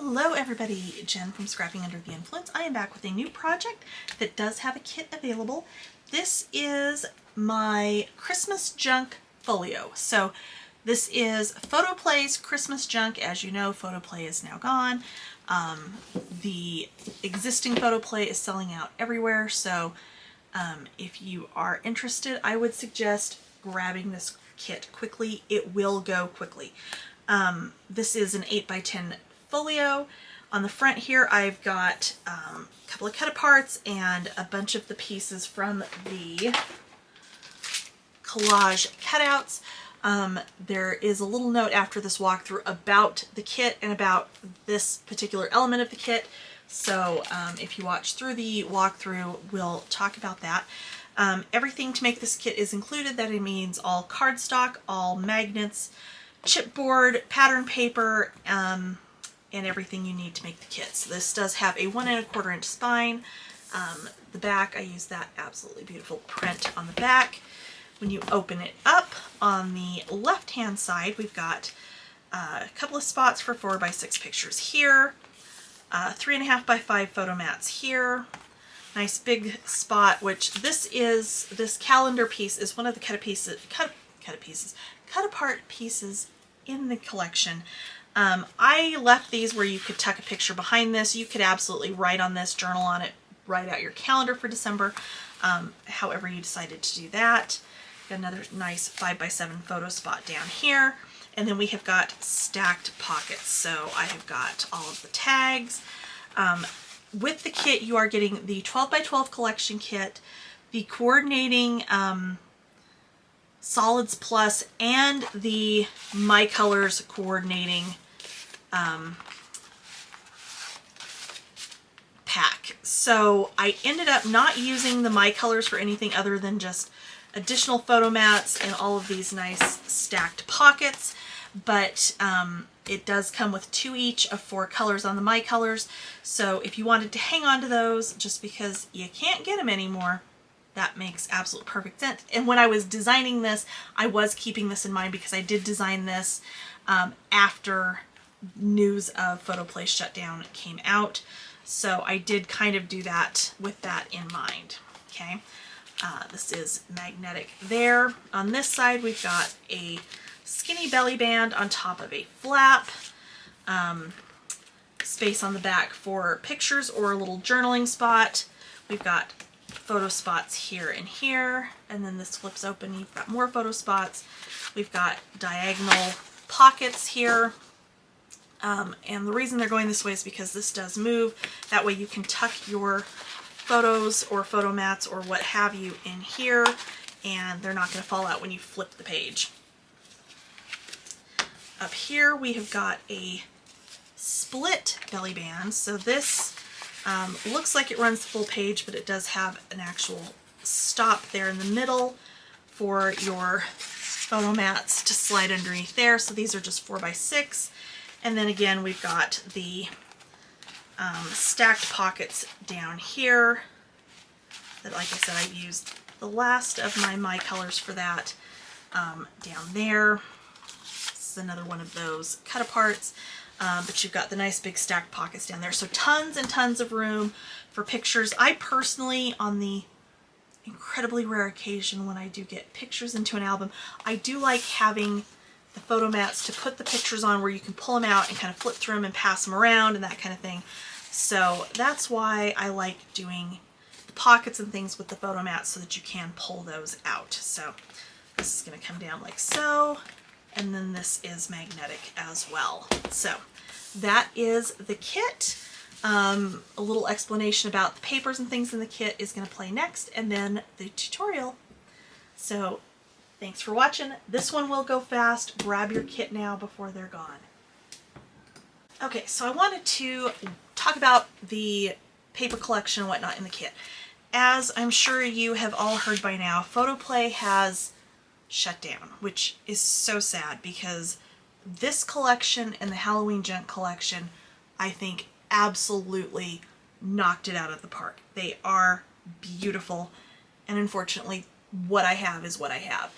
Hello everybody, Jen from Scrapping Under the Influence. I am back with a new project that does have a kit available. This is my Christmas Junk folio. So this is Photoplay's Christmas Junk. As you know, Photoplay is now gone. The existing Photoplay is selling out everywhere, so if you are interested, I would suggest grabbing this kit quickly. It will go quickly. This is an 8x10 folio. On the front here I've got a couple of cut-aparts and a bunch of the pieces from the collage cutouts. There is a little note after this walkthrough about the kit and about this particular element of the kit. So if you watch through the walkthrough, we'll talk about that. Everything to make this kit is included. That means all cardstock, all magnets, chipboard, pattern paper, and everything you need to make the kit. So this does have a 1 1/4 inch spine. The back, I use that absolutely beautiful print on the back. When you open it up, on the left hand side, we've got a couple of spots for 4x6 pictures here, 3.5 by 5 photo mats here. Nice big spot, which this calendar piece is one of the cut apart pieces in the collection. I left these where you could tuck a picture behind this. You could absolutely write on this, journal on it, write out your calendar for December, however you decided to do that. Got another nice 5x7 photo spot down here. And then we have got stacked pockets. So I have got all of the tags. With the kit, you are getting the 12x12 collection kit, the coordinating Solids Plus, and the My Colors coordinating pack. So I ended up not using the My Colors for anything other than just additional photo mats and all of these nice stacked pockets, but it does come with 2 each of 4 colors on the My Colors. So if you wanted to hang on to those just because you can't get them anymore, that makes absolute perfect sense. And when I was designing this, I was keeping this in mind because I did design this after news of Photoplay shutdown came out. So I did kind of do that with that in mind. Okay, this is magnetic there. On this side, we've got a skinny belly band on top of a flap. Space on the back for pictures or a little journaling spot. We've got photo spots here and here, and then this flips open, you've got more photo spots. We've got diagonal pockets here, and the reason they're going this way is because this does move. That way you can tuck your photos or photo mats or what have you in here, and they're not going to fall out when you flip the page. Up here we have got a split belly band. So this looks like it runs the full page, but it does have an actual stop there in the middle for your photo mats to slide underneath there. So these are just 4x6. And then again, we've got the stacked pockets down here that, like I said, I used the last of my colors for that down there. This is another one of those cut aparts. But you've got the nice big stacked pockets down there. So tons and tons of room for pictures. I personally, on the incredibly rare occasion when I do get pictures into an album, I do like having the photo mats to put the pictures on where you can pull them out and kind of flip through them and pass them around and that kind of thing. So that's why I like doing the pockets and things with the photo mats, so that you can pull those out. So this is going to come down like so. And then this is magnetic as well. So that is the kit. A little explanation about the papers and things in the kit is going to play next, and then the tutorial. So thanks for watching. This one will go fast. Grab your kit now before they're gone. Okay, so I wanted to talk about the paper collection and whatnot in the kit. As I'm sure you have all heard by now, Photoplay has shut down, which is so sad because this collection and the Halloween Junk collection, I think, absolutely knocked it out of the park. They are beautiful, and unfortunately what I have is what I have.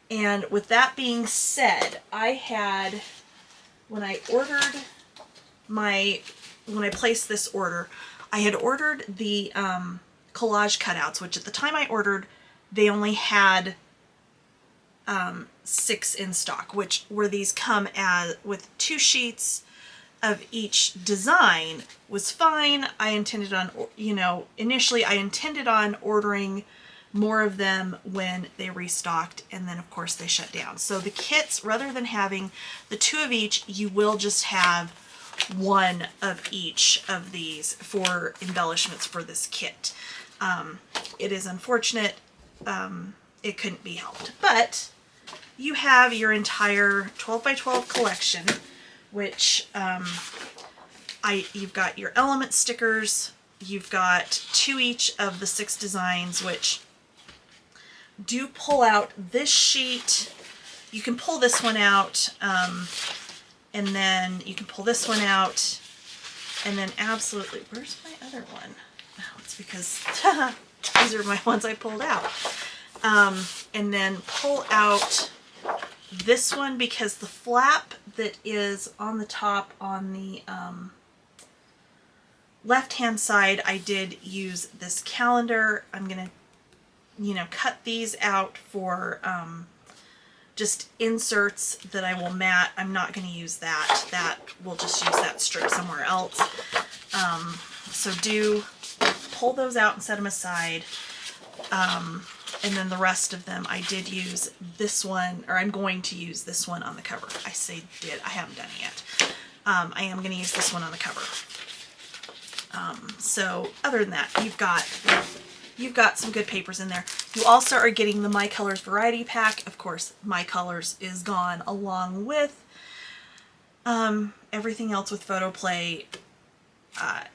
And with that being said, I had, when I ordered when I placed this order, I had ordered the collage cutouts, which at the time I ordered, they only had 6 in stock, which where these come as with 2 sheets of each design was fine. I intended on, initially I intended on ordering more of them when they restocked, and then of course they shut down. So the kits, rather than having the 2 of each, you will just have 1 of each of these for embellishments for this kit. It is unfortunate, it couldn't be helped, but you have your entire 12 by 12 collection, which you've got your element stickers, you've got 2 each of the 6 designs, which do pull out this sheet. You can pull this one out, and then you can pull this one out, and then absolutely, where's my other one? Oh, it's because these are my ones I pulled out. And then pull out this one, because the flap that is on the top on the left-hand side, I did use this calendar. I'm going to, cut these out for just inserts that I will mat. I'm not going to use that. We'll just use that strip somewhere else. So do pull those out and set them aside. And then the rest of them, I did use this one, or I'm going to use this one on the cover. I say did, I haven't done it yet. I am going to use this one on the cover. So other than that, you've got some good papers in there. You also are getting the My Colors variety pack. Of course, My Colors is gone, along with everything else with Photoplay.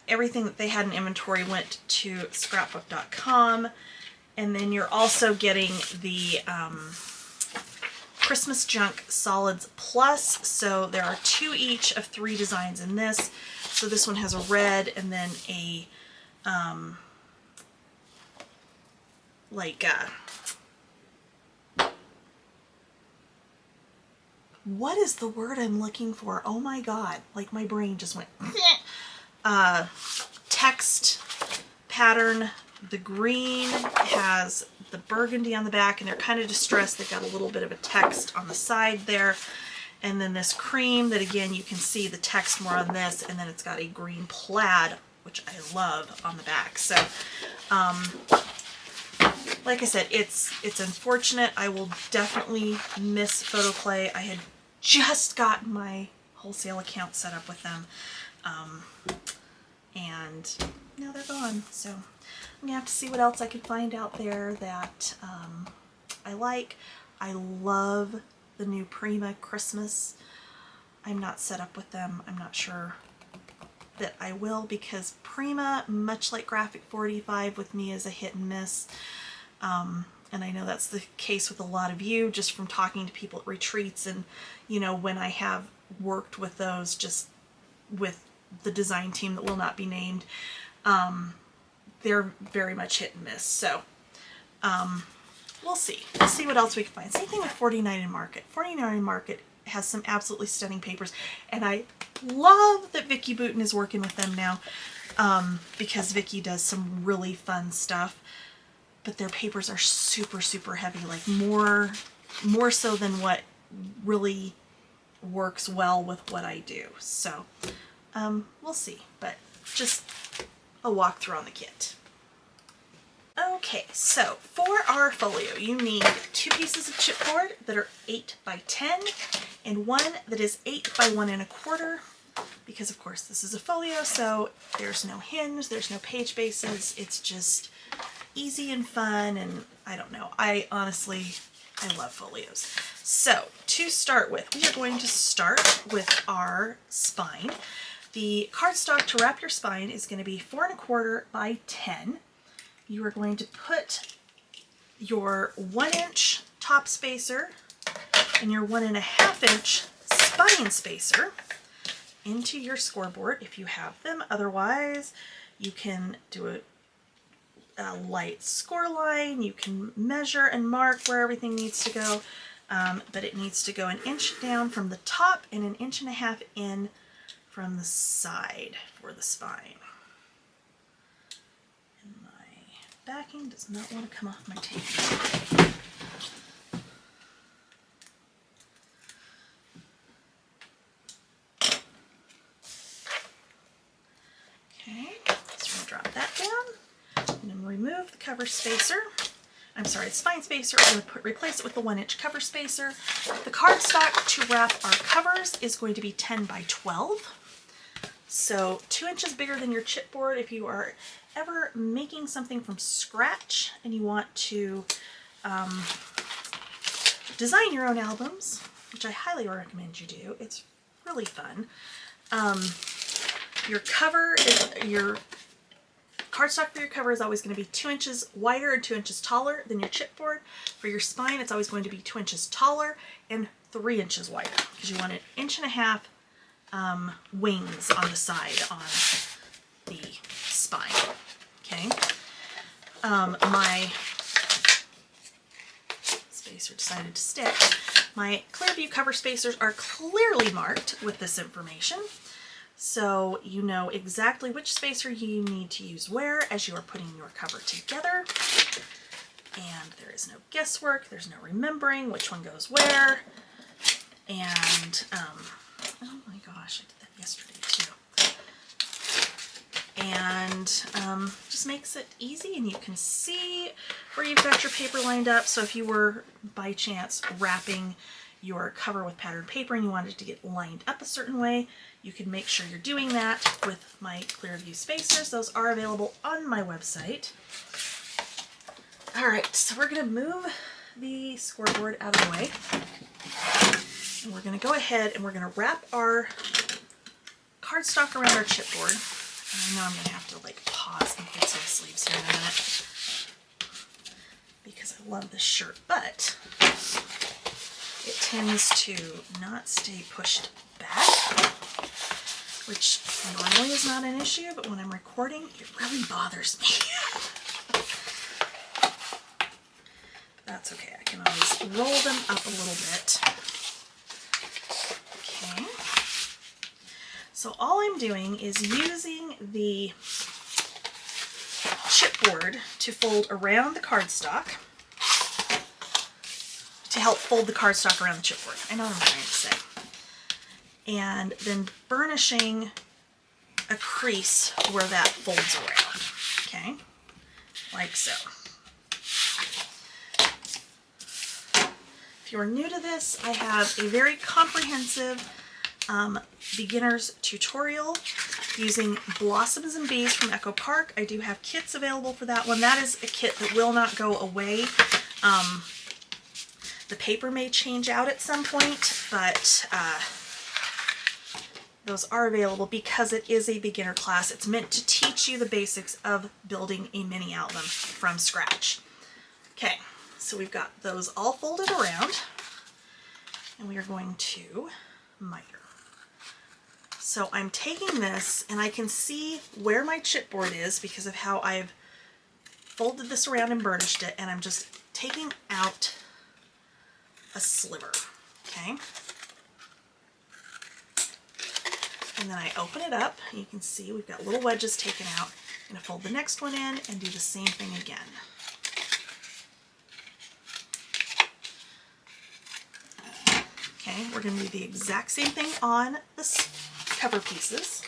Everything that they had in inventory went to scrapbook.com. And then you're also getting the Christmas Junk Solids Plus. So there are 2 each of 3 designs in this. So this one has a red and then a what is the word I'm looking for? Oh my god, like my brain just went text pattern. The green has the burgundy on the back, and they're kind of distressed. They've got a little bit of a text on the side there. And then this cream that, again, you can see the text more on this, and then it's got a green plaid, which I love, on the back. So, like I said, it's unfortunate. I will definitely miss Photoplay. I had just gotten my wholesale account set up with them, and now they're gone. So I'm gonna have to see what else I can find out there that I like. I love the new Prima Christmas. I'm not set up with them. I'm not sure that I will, because Prima, much like Graphic 45 with me, is a hit and miss. And I know that's the case with a lot of you, just from talking to people at retreats, and when I have worked with those, just with the design team that will not be named, they're very much hit and miss. So we'll see. We'll see what else we can find. Same thing with 49 in Market. 49 in Market has some absolutely stunning papers, and I love that Vicky Booten is working with them now, because Vicky does some really fun stuff. But their papers are super, super heavy, like more so than what really works well with what I do. So we'll see, but just a walkthrough on the kit. Okay, so for our folio, you need 2 pieces of chipboard that are 8 by 10 and 1 that is 8 by 1 1/4, because of course this is a folio, so there's no hinge, there's no page bases, it's just easy and fun, and I don't know, I love folios. So to start with, we are going to start with our spine. The cardstock to wrap your spine is going to be 4 1/4 by 10. You are going to put your 1-inch top spacer and your 1.5 inch spine spacer into your scoreboard if you have them. Otherwise, you can do a light score line. You can measure and mark where everything needs to go, but it needs to go 1 inch down from the top and 1.5 inches in from the side for the spine. And my backing does not want to come off my tape. Okay, so we're going to drop that down. And then remove the cover spacer. I'm sorry, the spine spacer. I'm going to replace it with the 1-inch cover spacer. The cardstock to wrap our covers is going to be 10 by 12. So 2 inches bigger than your chipboard. If you are ever making something from scratch and you want to design your own albums, which I highly recommend you do, it's really fun. Your cardstock for your cover is always going to be 2 inches wider and 2 inches taller than your chipboard. For your spine, it's always going to be 2 inches taller and 3 inches wider because you want an 1.5 inch wings on the side on the spine. Okay. My spacer decided to stick. My Clearview cover spacers are clearly marked with this information, so you know exactly which spacer you need to use where as you are putting your cover together. And there is no guesswork, there's no remembering which one goes where. And, oh my gosh, I did that yesterday too. And just makes it easy, and you can see where you've got your paper lined up. So if you were by chance wrapping your cover with patterned paper and you wanted to get lined up a certain way, you can make sure you're doing that with my Clearview spacers. Those are available on my website. All right, so we're going to move the scoreboard out of the way. And we're going to go ahead and we're going to wrap our cardstock around our chipboard. And I know I'm going to have to like pause and fix my sleeves here in a minute because I love this shirt, but it tends to not stay pushed back, which normally is not an issue, but when I'm recording, it really bothers me. That's okay, I can always roll them up a little bit. Okay. So all I'm doing is using the chipboard to fold around the cardstock, to help fold the cardstock around the chipboard. I know what I'm trying to say. And then burnishing a crease where that folds around. Okay, like so. If you're new to this, I have a very comprehensive beginner's tutorial using Blossoms and Bees from Echo Park. I do have kits available for that one. That is a kit that will not go away. The paper may change out at some point, but those are available because it is a beginner class. It's meant to teach you the basics of building a mini album from scratch. Okay, so we've got those all folded around, and we are going to miter. So I'm taking this, and I can see where my chipboard is because of how I've folded this around and burnished it, and I'm just taking out a sliver, okay? And then I open it up, and you can see we've got little wedges taken out. I'm going to fold the next one in and do the same thing again. Okay, we're going to do the exact same thing on the cover pieces.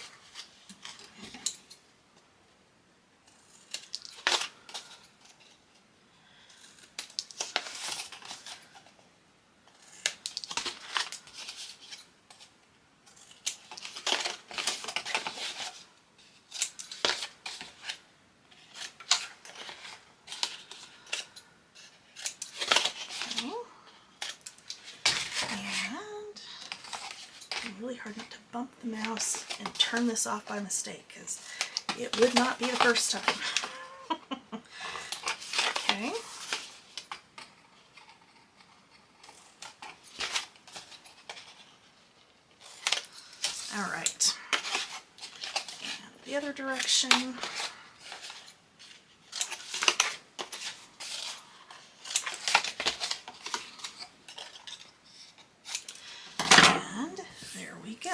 Really hard not to bump the mouse and turn this off by mistake, because it would not be the first time. Okay. All right. And the other direction. Go.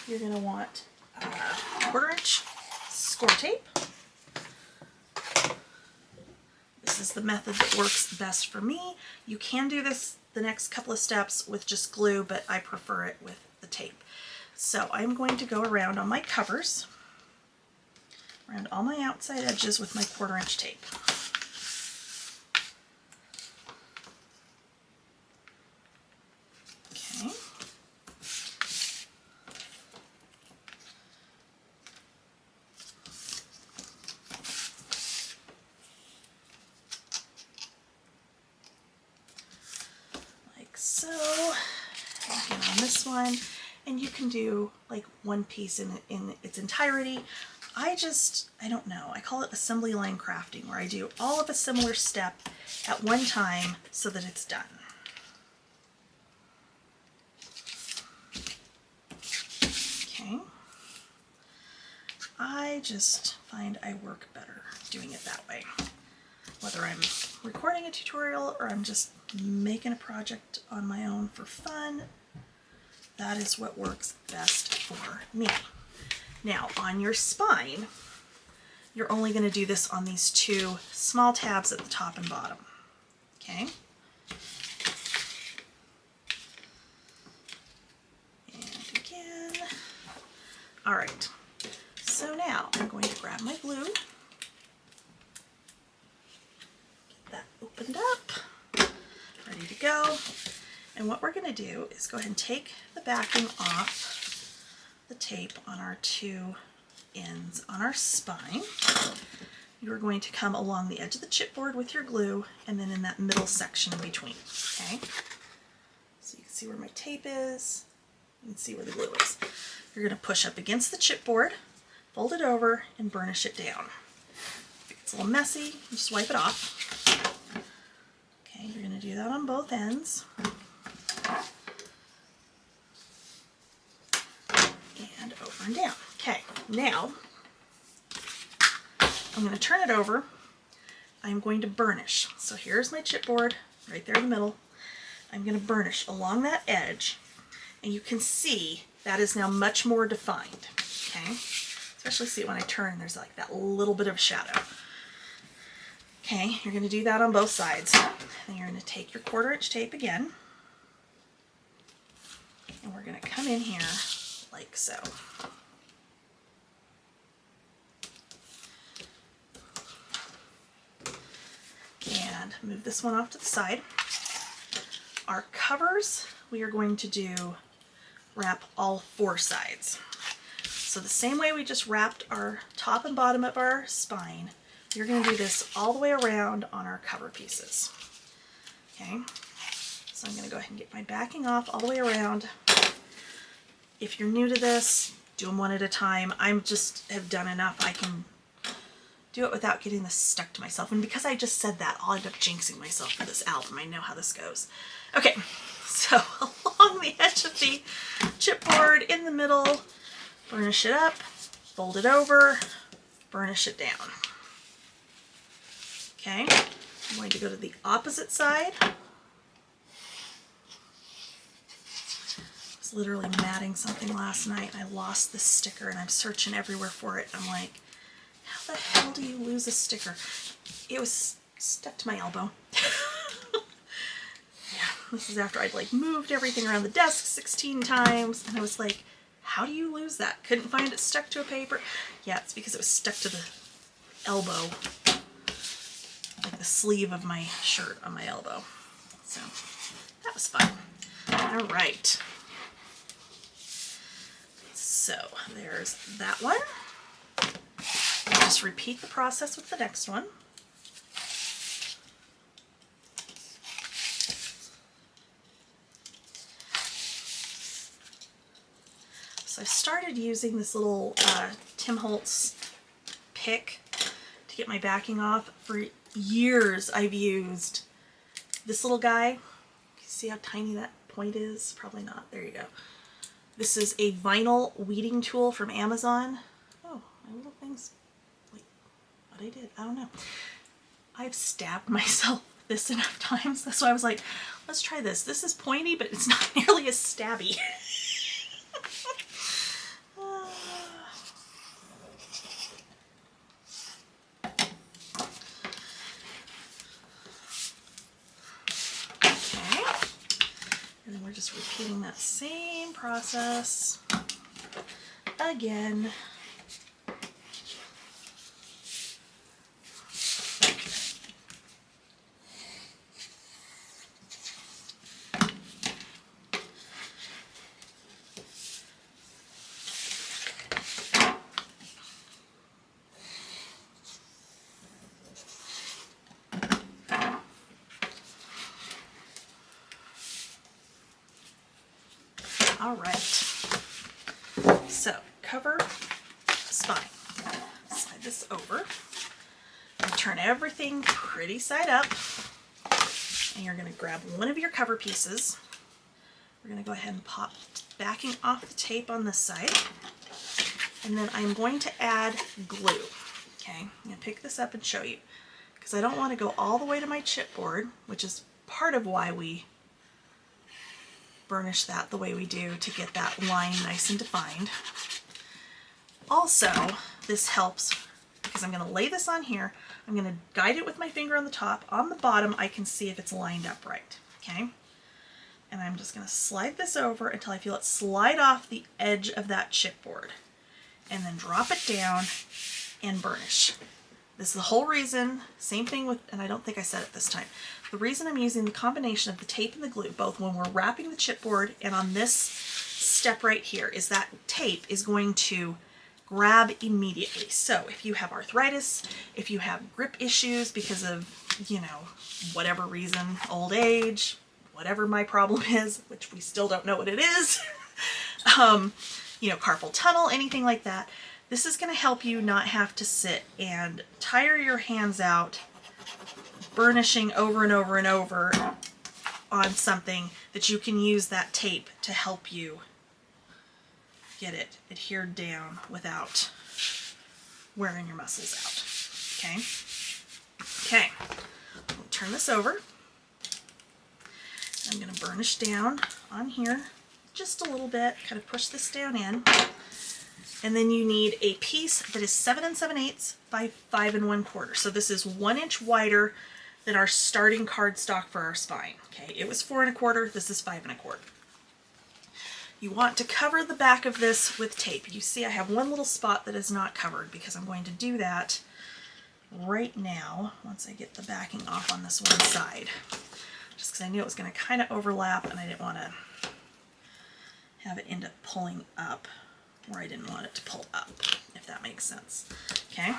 you're going to want 1/4 inch score tape. This is the method that works best for me. You can do this the next couple of steps with just glue, but I prefer it with the tape. So I'm going to go around on my covers, around all my outside edges with my 1/4 inch tape. Okay. Like so. Again on this one. And you can do like one piece in its entirety. I don't know, I call it assembly line crafting, where I do all of a similar step at one time so that it's done. Okay. I just find I work better doing it that way. Whether I'm recording a tutorial or I'm just making a project on my own for fun, that is what works best for me. Now, on your spine, you're only going to do this on these 2 small tabs at the top and bottom. Okay? And again. All right. So now I'm going to grab my glue. Get that opened up. Ready to go. And what we're going to do is go ahead and take the backing off the tape on our 2 ends on our spine. You're going to come along the edge of the chipboard with your glue and then in that middle section in between. Okay? So you can see where my tape is. You can see where the glue is. You're going to push up against the chipboard, fold it over, and burnish it down. If it gets a little messy, you just wipe it off. Okay, you're going to do that on both ends. And over and down. Okay, now I'm going to turn it over. I'm going to burnish. So here's my chipboard right there in the middle. I'm going to burnish along that edge, and you can see that is now much more defined. Okay, especially see it when I turn, there's like that little bit of shadow. Okay, you're going to do that on both sides. Then you're going to take your 1/4 inch tape again, and we're going to come in here like so. And move this one off to the side. Our covers, we are going to wrap all 4 sides. So the same way we just wrapped our top and bottom of our spine, you're going to do this all the way around on our cover pieces. Okay, so I'm going to go ahead and get my backing off all the way around. If you're new to this, do them one at a time. I'm just have done enough. I can do it without getting this stuck to myself. And because I just said that, I'll end up jinxing myself for this album. I know how this goes. Okay, so along the edge of the chipboard in the middle, burnish it up, fold it over, burnish it down. Okay, I'm going to go to the opposite side. I was literally matting something last night and I lost this sticker and I'm searching everywhere for it. I'm like, how the hell do you lose a sticker? It was stuck to my elbow. Yeah, this is after I'd like moved everything around the desk 16 times and I was like, how do you lose that? Couldn't find it stuck to a paper. Yeah, it's because it was stuck to the elbow, like the sleeve of my shirt on my elbow. So that was fun. All right. So there's that one. I'll just repeat the process with the next one. So I started using this little Tim Holtz pick to get my backing off. For years I've used this little guy. You see how tiny that point is? Probably not. There you go. This is a vinyl weeding tool from Amazon. Oh, my little thing's like what I did. I don't know. I've stabbed myself with this enough times. That's why I was like, let's try this. This is pointy, but it's not nearly as stabby. repeating that same process again. All right, so cover spine. Slide this over and turn everything pretty side up. And you're going to grab one of your cover pieces. We're going to go ahead and pop backing off the tape on this side. And then I'm going to add glue. Okay, I'm going to pick this up and show you because I don't want to go all the way to my chipboard, which is part of why we burnish that the way we do to get that line nice and defined. Also, this helps because I'm going to lay this on here. I'm going to guide it with my finger on the top. On the bottom, I can see if it's lined up right. Okay? And I'm just going to slide this over until I feel it slide off the edge of that chipboard. And then drop it down and burnish. This is the whole reason, same thing with, and I don't think I said it this time, the reason I'm using the combination of the tape and the glue, both when we're wrapping the chipboard and on this step right here, is that tape is going to grab immediately. So if you have arthritis, if you have grip issues because of, you know, whatever reason, old age, whatever my problem is, which we still don't know what it is, you know, carpal tunnel, anything like that, this is going to help you not have to sit and tire your hands out burnishing over and over and over on something that you can use that tape to help you get it adhered down without wearing your muscles out. Okay? Okay. I'll turn this over. I'm going to burnish down on here just a little bit, kind of push this down in. And then you need a piece that is 7 7/8 by 5 1/4. So this is 1 inch wider than our starting cardstock for our spine. Okay, it was 4 1/4, this is 5 1/4. You want to cover the back of this with tape. You see I have one little spot that is not covered because I'm going to do that right now once I get the backing off on this one side. Just because I knew it was going to kind of overlap and I didn't want to have it end up pulling up where I didn't want it to pull up, if that makes sense. Okay.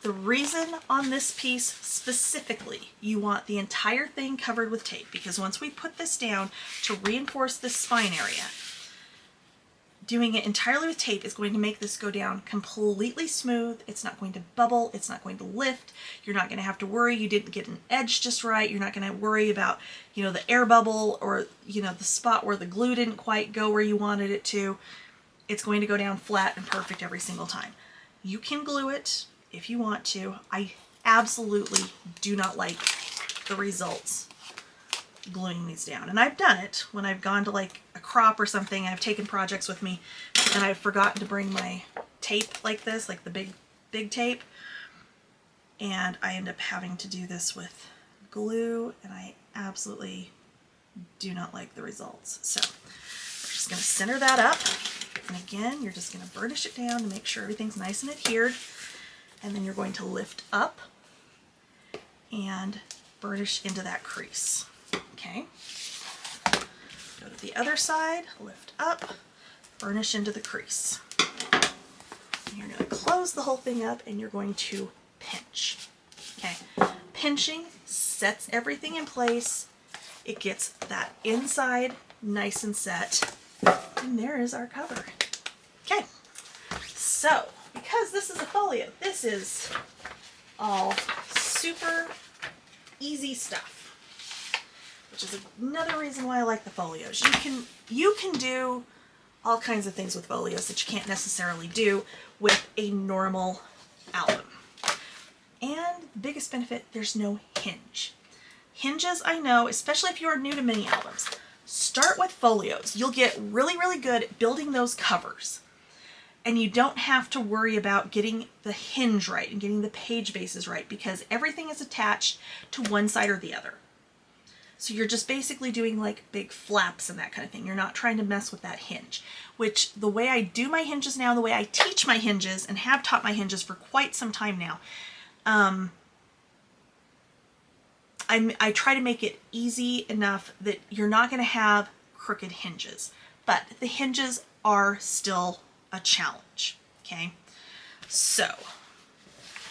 The reason on this piece specifically you want the entire thing covered with tape, because once we put this down to reinforce this spine area, doing it entirely with tape is going to make this go down completely smooth. It's not going to bubble. It's not going to lift. You're not going to have to worry you didn't get an edge just right. You're not going to worry about, you know, the air bubble or, you know, the spot where the glue didn't quite go where you wanted it to. It's going to go down flat and perfect every single time. You can glue it if you want to. I absolutely do not like the results gluing these down. And I've done it when I've gone to like a crop or something and I've taken projects with me and I've forgotten to bring my tape like this, like the big tape, and I end up having to do this with glue and I absolutely do not like the results. So we're just going to center that up, and again you're just going to burnish it down to make sure everything's nice and adhered, and then you're going to lift up and burnish into that crease. Okay, go to the other side, lift up, burnish into the crease. And you're going to close the whole thing up and you're going to pinch. Okay, pinching sets everything in place. It gets that inside nice and set. And there is our cover. Okay, so because this is a folio, this is all super easy stuff, which is another reason why I like the folios. You can do all kinds of things with folios that you can't necessarily do with a normal album. And the biggest benefit, there's no hinge. Hinges, I know, especially if you're new to mini albums, start with folios. You'll get really, really good at building those covers. And you don't have to worry about getting the hinge right and getting the page bases right because everything is attached to one side or the other. So you're just basically doing like big flaps and that kind of thing. You're not trying to mess with that hinge, which the way I do my hinges now, the way I teach my hinges and have taught my hinges for quite some time now, I try to make it easy enough that you're not going to have crooked hinges, but the hinges are still a challenge. Okay. So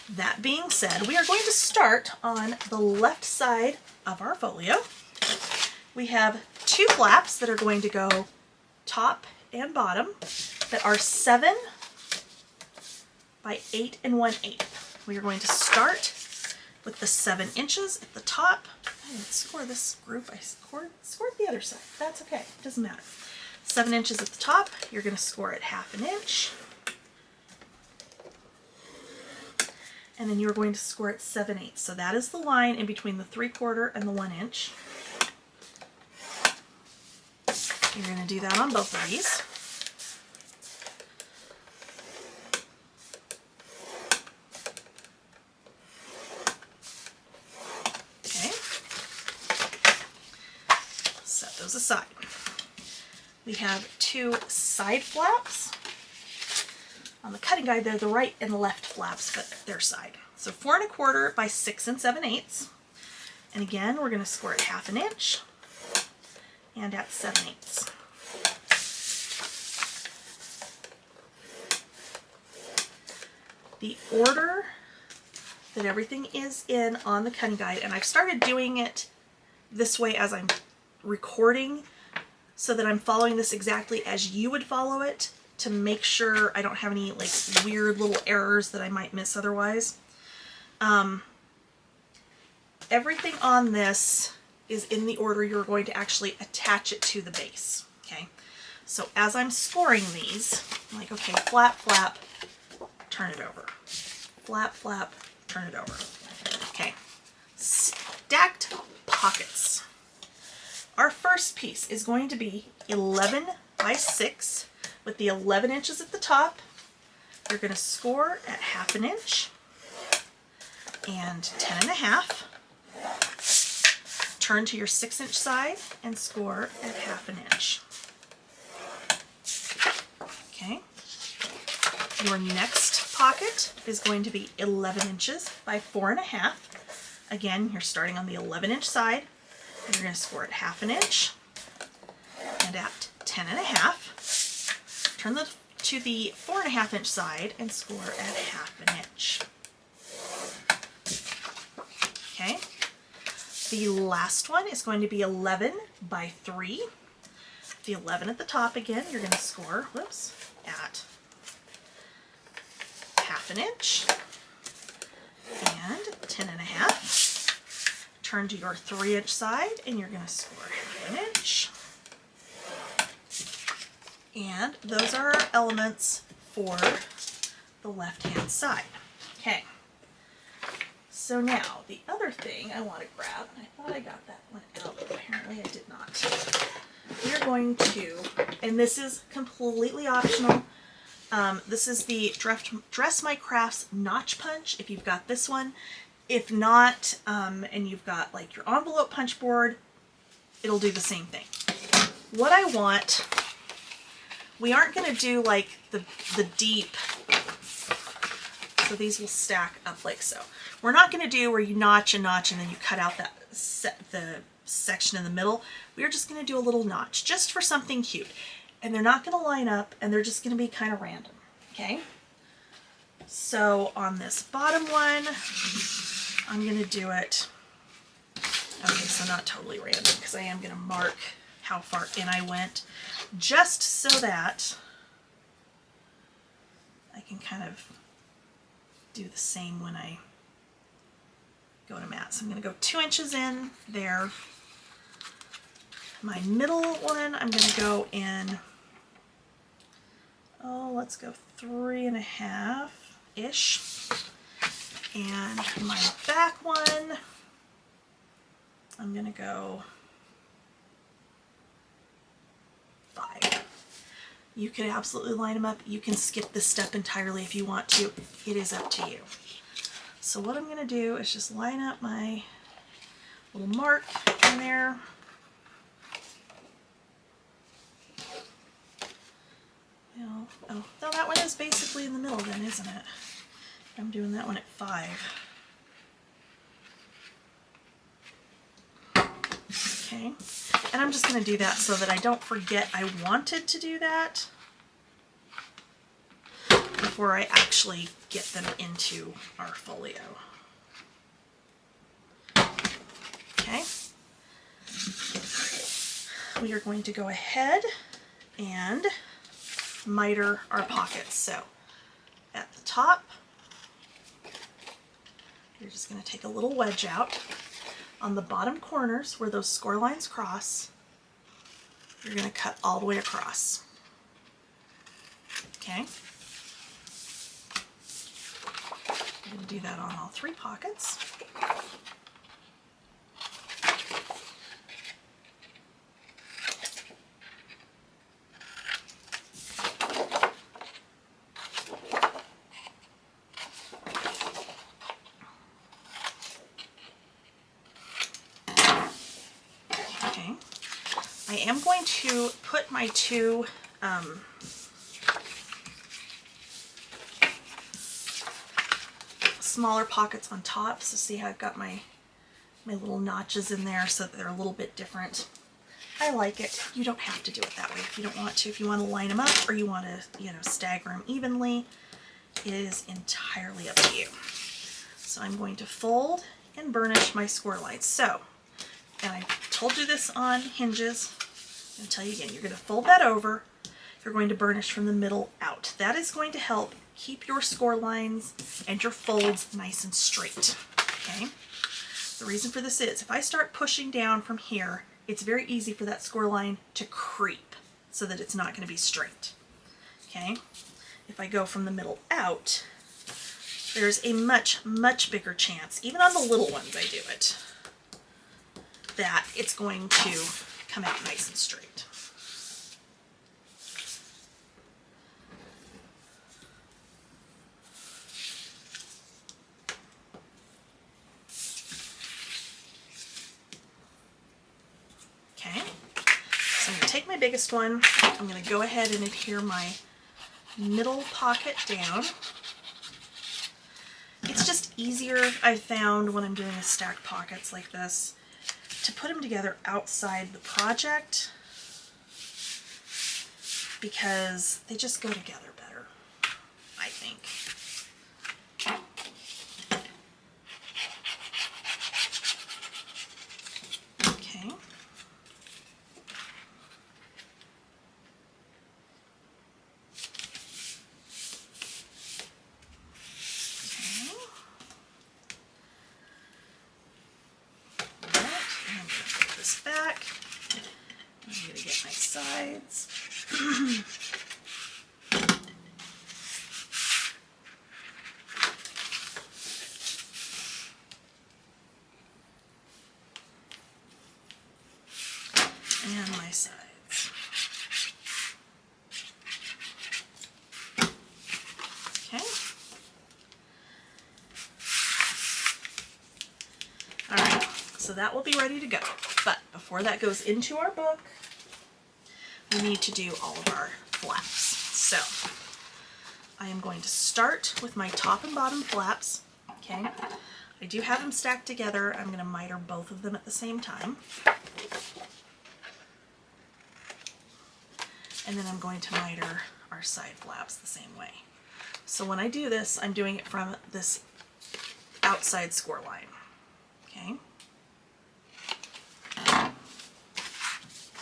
that being said, we are going to start on the left side of our folio. We have 2 flaps that are going to go top and bottom that are 7 by 8 1/8. We are going to start with the 7 inches at the top. I didn't score this group. I scored the other side. That's okay. It doesn't matter. 7 inches at the top. You're going to score at 1/2 inch. And then you're going to score at 7/8. So that is the line in between the 3/4 and the 1 inch. You're going to do that on both of these. Okay. Set those aside. We have 2 side flaps. On the cutting guide, they're the right and the left flaps, but they're side. So 4 1/4 by 6 7/8. And again, we're going to score at 1/2 inch and at 7/8. The order that everything is in on the cutting guide, and I've started doing it this way as I'm recording so that I'm following this exactly as you would follow it, to make sure I don't have any like weird little errors that I might miss otherwise. Everything on this is in the order you're going to actually attach it to the base. Okay, so as I'm scoring these, I'm like, okay, flap, flap, turn it over. Flap, flap, turn it over. Okay, stacked pockets. Our first piece is going to be 11 by 6 with the 11 inches at the top. You're going to score at 1/2 inch and 10 1/2. Turn to your 6 inch side and score at 1/2 inch. Okay. Your next pocket is going to be 11 inches by 4 1/2. Again, you're starting on the 11 inch side. And you're going to score at 1/2 inch and at 10 1/2. Turn to the 4 1/2 inch side and score at 1/2 inch. Okay. The last one is going to be 11 by 3. The 11 at the top again, you're going to score, at 1/2 inch and 10 1/2. Turn to your 3 inch side and you're going to score 1/2 inch. And those are our elements for the left hand side. Okay. So now the other thing I want to grab, and I thought I got that one out, but apparently I did not. We're going to, and this is completely optional, this is the Dress My Crafts Notch Punch, if you've got this one. If not, and you've got like your envelope punch board, it'll do the same thing. What I want, we aren't going to do like the deep, so these will stack up like so. We're not going to do where you notch and notch and then you cut out that the section in the middle. We're just going to do a little notch just for something cute. And they're not going to line up and they're just going to be kind of random. Okay? So on this bottom one, I'm going to do it, okay, so not totally random because I am going to mark how far in I went just so that I can kind of do the same when I go to mat. So I'm going to go 2 inches in there. My middle one, I'm going to go in, let's go 3 1/2-ish. And my back one, I'm going to go 5. You can absolutely line them up. You can skip this step entirely if you want to. It is up to you. So what I'm going to do is just line up my little mark in there. Well, oh, no, that one is basically in the middle then, isn't it? I'm doing that one at 5. Okay, and I'm just going to do that so that I don't forget I wanted to do that before I actually get them into our folio. Okay, we are going to go ahead and miter our pockets. So at the top, you're just going to take a little wedge out. On the bottom corners where those score lines cross, you're going to cut all the way across. Okay? I'm going to do that on all 3 pockets. I am going to put my 2 smaller pockets on top. So see how I've got my little notches in there so that they're a little bit different. I like it. You don't have to do it that way if you don't want to. If you want to line them up or you want to, stagger them evenly, it is entirely up to you. So I'm going to fold and burnish my score lines. So, and I told you this on hinges, I'm going to tell you again, you're going to fold that over, you're going to burnish from the middle out. That is going to help keep your score lines and your folds nice and straight, okay? The reason for this is, if I start pushing down from here, it's very easy for that score line to creep so that it's not going to be straight, okay? If I go from the middle out, there's a much, much bigger chance, even on the little ones I do it, that it's going to come out nice and straight. Okay, so I'm going to take my biggest one, I'm going to go ahead and adhere my middle pocket down. It's just easier, I've found, when I'm doing a stacked pockets like this, to put them together outside the project because they just go together better, I think. Okay. Back. I'm going to get my sides. And my sides. Okay. All right, so that will be ready to go. But before that goes into our book, we need to do all of our flaps. So I am going to start with my top and bottom flaps. Okay, I do have them stacked together. I'm going to miter both of them at the same time. And then I'm going to miter our side flaps the same way. So when I do this, I'm doing it from this outside score line. Okay.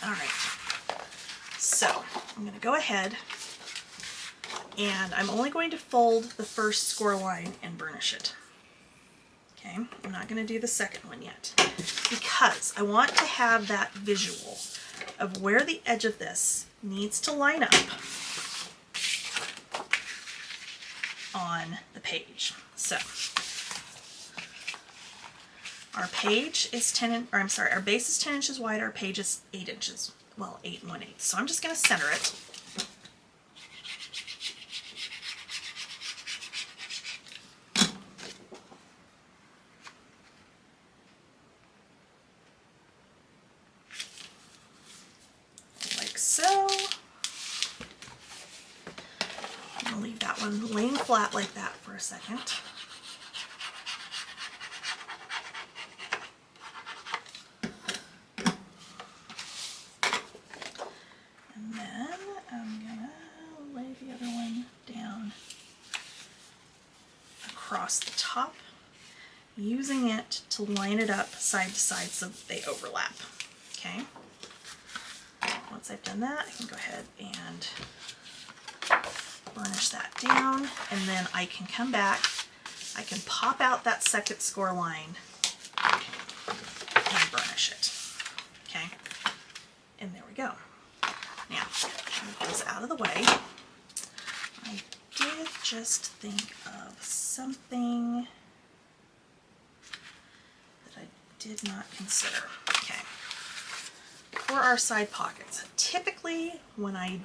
All right, so I'm going to go ahead and I'm only going to fold the first score line and burnish it. Okay, I'm not going to do the second one yet because I want to have that visual of where the edge of this needs to line up on the page. So our page is our base is 10 inches wide, our page is 8 inches, well, 8 1/8. So I'm just going to center it. that one laying flat like that for a second. And then I'm gonna lay the other one down across the top, using it to line it up side to side so that they overlap. Okay. Once I've done that, I can go ahead and burnish that down, and then I can come back, I can pop out that second score line and burnish it. Okay. And there we go. Now, move those out of the way. I did just think of something that I did not consider. Okay. For our side pockets, typically when I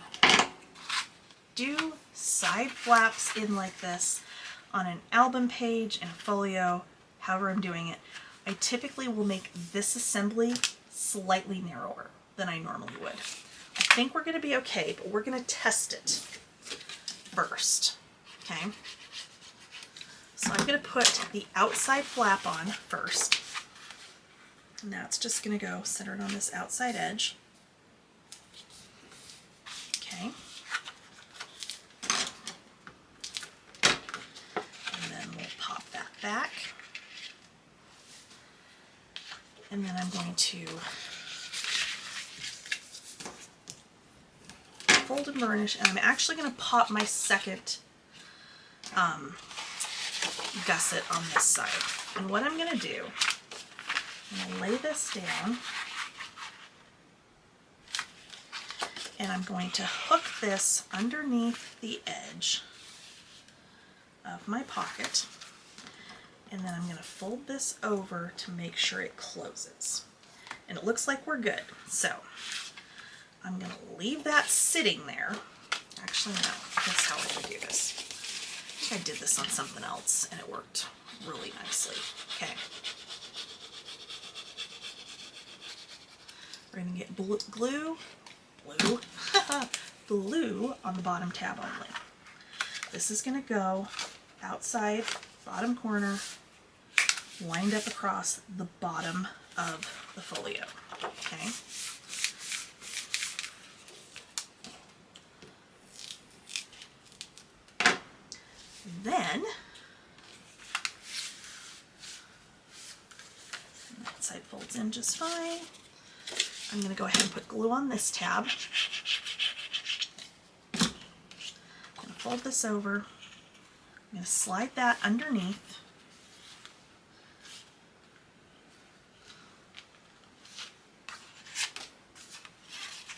do side flaps in like this on an album page and a folio, however I'm doing it, I typically will make this assembly slightly narrower than I normally would. I think we're going to be okay, but we're going to test it first. Okay, so I'm going to put the outside flap on first, and that's just going to go centered on this outside edge. Okay, and then we'll pop that back, and then I'm going to fold and burnish, and I'm actually going to pop my second gusset on this side. And what I'm going to do, I'm going to lay this down, and I'm going to hook this underneath the edge of my pocket, and then I'm going to fold this over to make sure it closes. And it looks like we're good. So I'm going to leave that sitting there. Actually, no, that's how I would do this. I think I did this on something else and it worked really nicely. Okay. We're going to get glue on the bottom tab only. This is going to go outside, bottom corner, lined up across the bottom of the folio. Okay. Then, that side folds in just fine. I'm going to go ahead and put glue on this tab. I'm going to fold this over. I'm going to slide that underneath.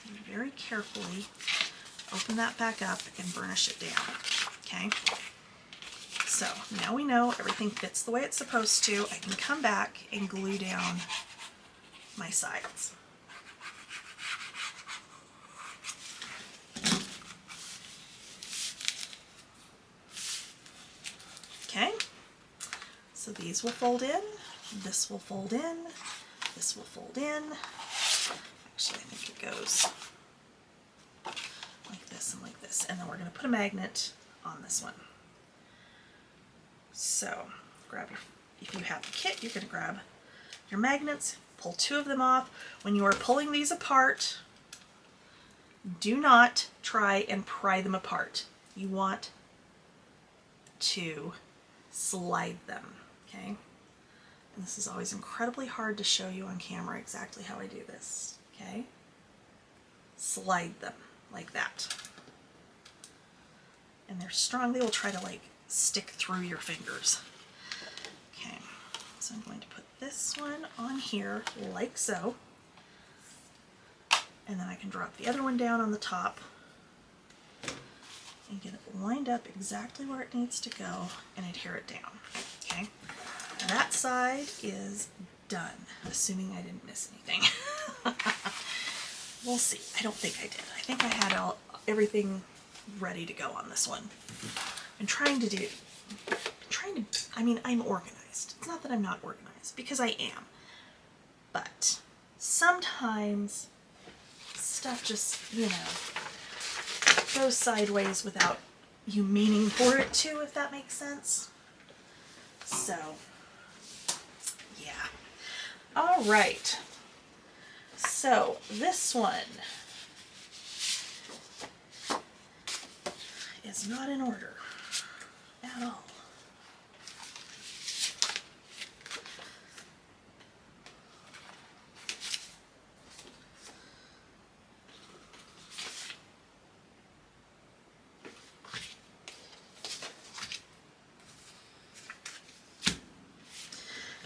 And very carefully open that back up and burnish it down. Okay? So now we know everything fits the way it's supposed to. I can come back and glue down my sides. Okay, so these will fold in, this will fold in, this will fold in. Actually, I think it goes like this and like this. And then we're going to put a magnet on this one. So grab your, if you have the kit, you're going to grab your magnets, pull two of them off. When you are pulling these apart, do not try and pry them apart. You want to slide them, okay? And this is always incredibly hard to show you on camera exactly how I do this, okay? Slide them like that. And they're strong, they will try to like stick through your fingers. Okay, so I'm going to put this one on here like so, and then I can drop the other one down on the top and get it lined up exactly where it needs to go and adhere it down. Okay, that side is done, assuming I didn't miss anything. We'll see. I don't think I did. I think I had everything ready to go on this one. I'm I mean, I'm organized. It's not that I'm not organized, because I am. But sometimes stuff just, you know, goes sideways without you meaning for it to, if that makes sense. So, yeah. All right. So this one is not in order at all.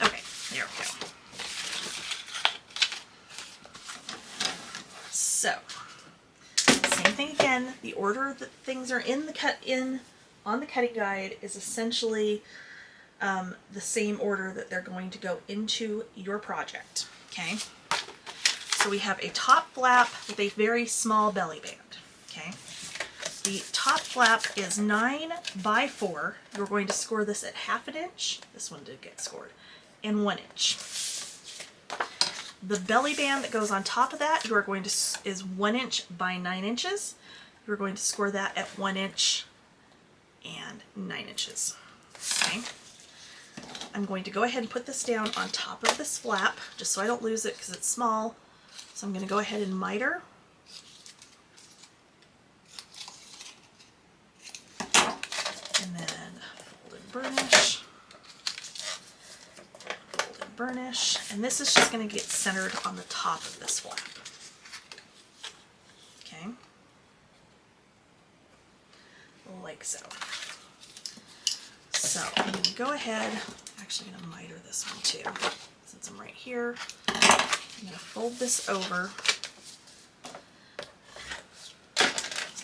Okay, there we go. So, same thing again. The order that things are in on the cutting guide is essentially the same order that they're going to go into your project. Okay. So we have a top flap with a very small belly band. Okay. The top flap is 9 by 4. You're going to score this at 1/2 inch. This one did get scored. And 1 inch. The belly band that goes on top of that, you are going to is 1 inch by 9 inches. You're going to score that at 1 inch and 9 inches. Okay. I'm going to go ahead and put this down on top of this flap, just so I don't lose it because it's small. So I'm going to go ahead and miter. And then fold and burnish. Fold and burnish. And this is just going to get centered on the top of this flap. Okay. Like so. So I'm going to go ahead, I'm actually going to miter this one too, since I'm right here. I'm going to fold this over,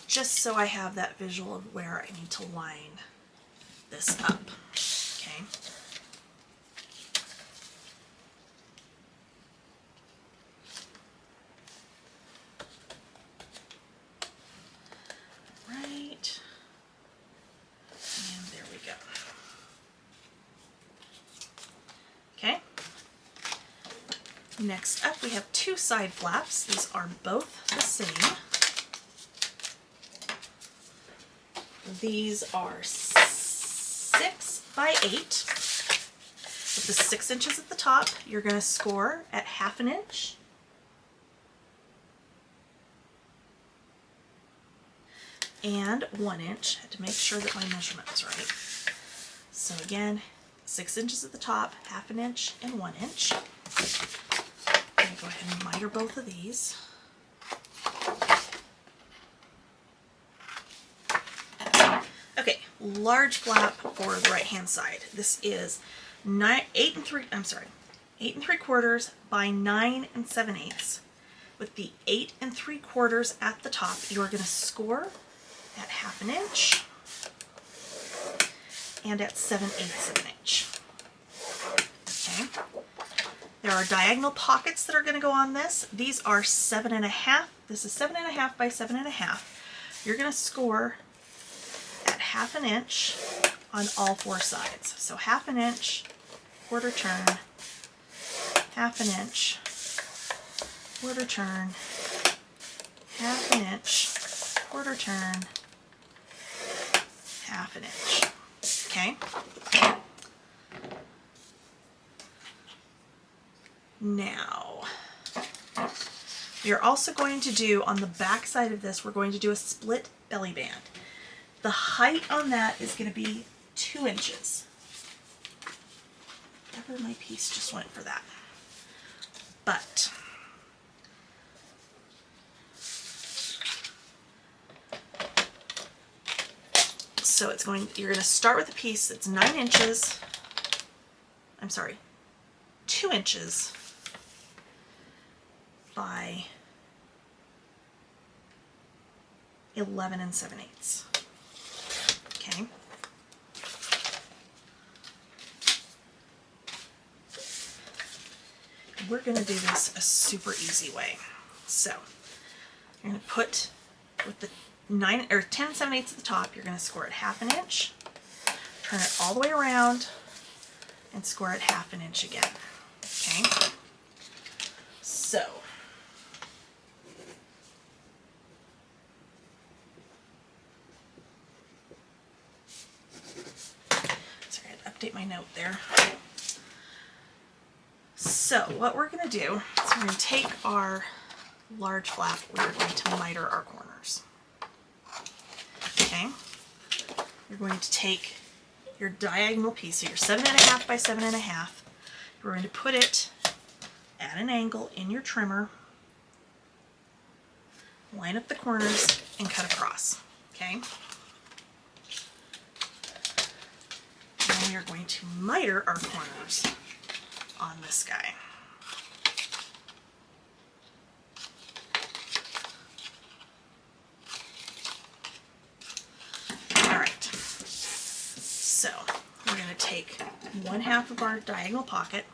just so I have that visual of where I need to line this up. Okay. Right. And there we go. Okay. Next up, we have 2 side flaps. These are both the same. These are 6 by 8. With the 6 inches at the top, you're going to score at 1/2 inch. And 1 inch. I had to make sure that my measurement was right. So again, 6 inches at the top, 1/2 inch, and 1 inch. I'm going to go ahead and miter both of these. Okay, large flap for the right hand side. This is 8 3/4 by 9 7/8. With the 8 3/4 at the top, you're going to score at 1/2 inch and at 7/8 of an inch. Okay. There are diagonal pockets that are going to go on this. These are 7.5. This is 7.5 by 7.5. You're going to score at 1/2 inch on all 4 sides. So 1/2 inch, quarter turn, 1/2 inch, quarter turn, 1/2 inch, quarter turn, 1/2 inch. Okay. Now, we are also going to do, on the back side of this, we're going to do a split belly band. The height on that is going to be 2 inches. Whatever my piece just went for that. But so it's going, you're going to start with a piece that's 9 inches. I'm sorry, 2 inches by 11 7/8. Okay. We're going to do this a super easy way. So you're going to put with the 10 7/8 at the top, you're going to score at 1/2 inch, turn it all the way around, and score at 1/2 inch again. Okay. So update my note there. So what we're going to do is we're going to take our large flap, we're going to miter our corners. Okay, you're going to take your diagonal piece, so your 7.5 by 7.5, you're going to put it at an angle in your trimmer, line up the corners, and cut across. Okay, now we are going to miter our corners on this guy. Alright, so we're going to take 1/2 of our diagonal pocket,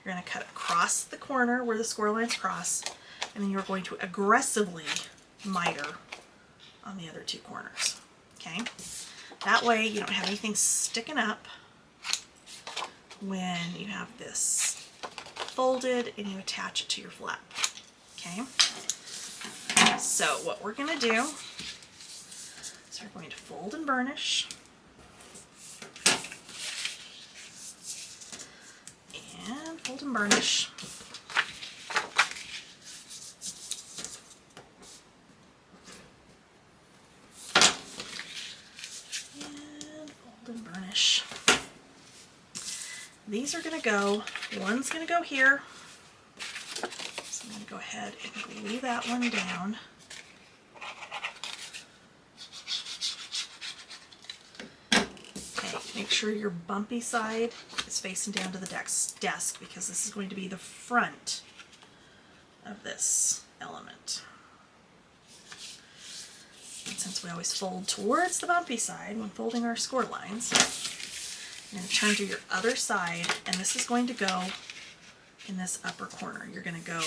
you're going to cut across the corner where the score lines cross, and then you're going to aggressively miter on the other 2 corners. Okay, that way you don't have anything sticking up when you have this folded and you attach it to your flap. Okay, so what we're going to do is we're going to fold and burnish, and fold and burnish, and fold and burnish. These are going to go, one's going to go here, so I'm going to go ahead and glue that one down. Okay, make sure your bumpy side is facing down to the desk because this is going to be the front of this element. And since we always fold towards the bumpy side when folding our score lines, you're going to turn to your other side, and this is going to go in this upper corner. You're going to go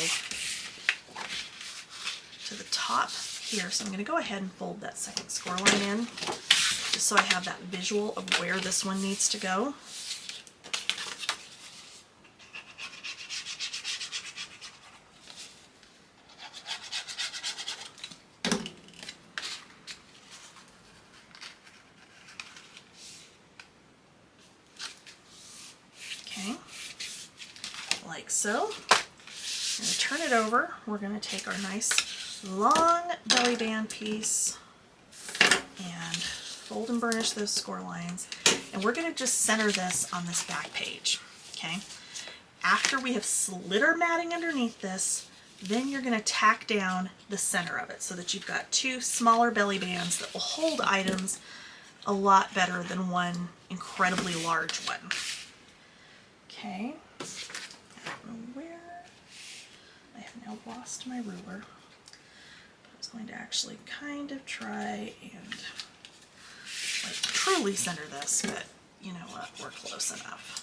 to the top here, so I'm going to go ahead and fold that second score line in, just so I have that visual of where this one needs to go. Like so. I'm going to turn it over. We're going to take our nice long belly band piece and fold and burnish those score lines, and we're going to just center this on this back page. Okay, after we have slid our matting underneath this, then you're going to tack down the center of it so that you've got 2 smaller belly bands that will hold items a lot better than one incredibly large one. Okay, I don't know where, I have now lost my ruler. I was going to actually kind of try and like truly center this, but you know what, we're close enough.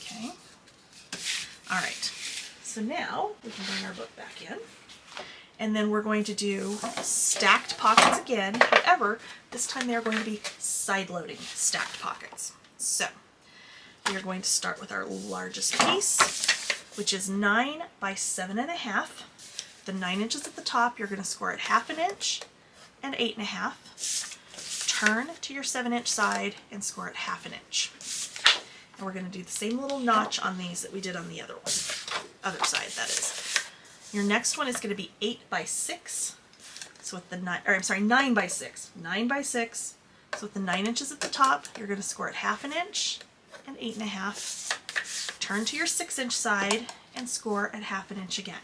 Okay, all right, so now we can bring our book back in, and then we're going to do stacked pockets again. However, this time they're going to be side-loading stacked pockets. So we are going to start with our largest piece, which is 9 by 7.5. The 9 inches at the top, you're going to score at 1/2 inch and 8.5. Turn to your 7-inch side and score at 1/2 inch. And we're going to do the same little notch on these that we did on the other side, that is. Your next one is going to be 8 by 6. So with the 9 by 6. 9 by 6. So with the 9 inches at the top, you're going to score at 1/2 inch and 8.5. Turn to your 6-inch side and score at 1/2 inch again.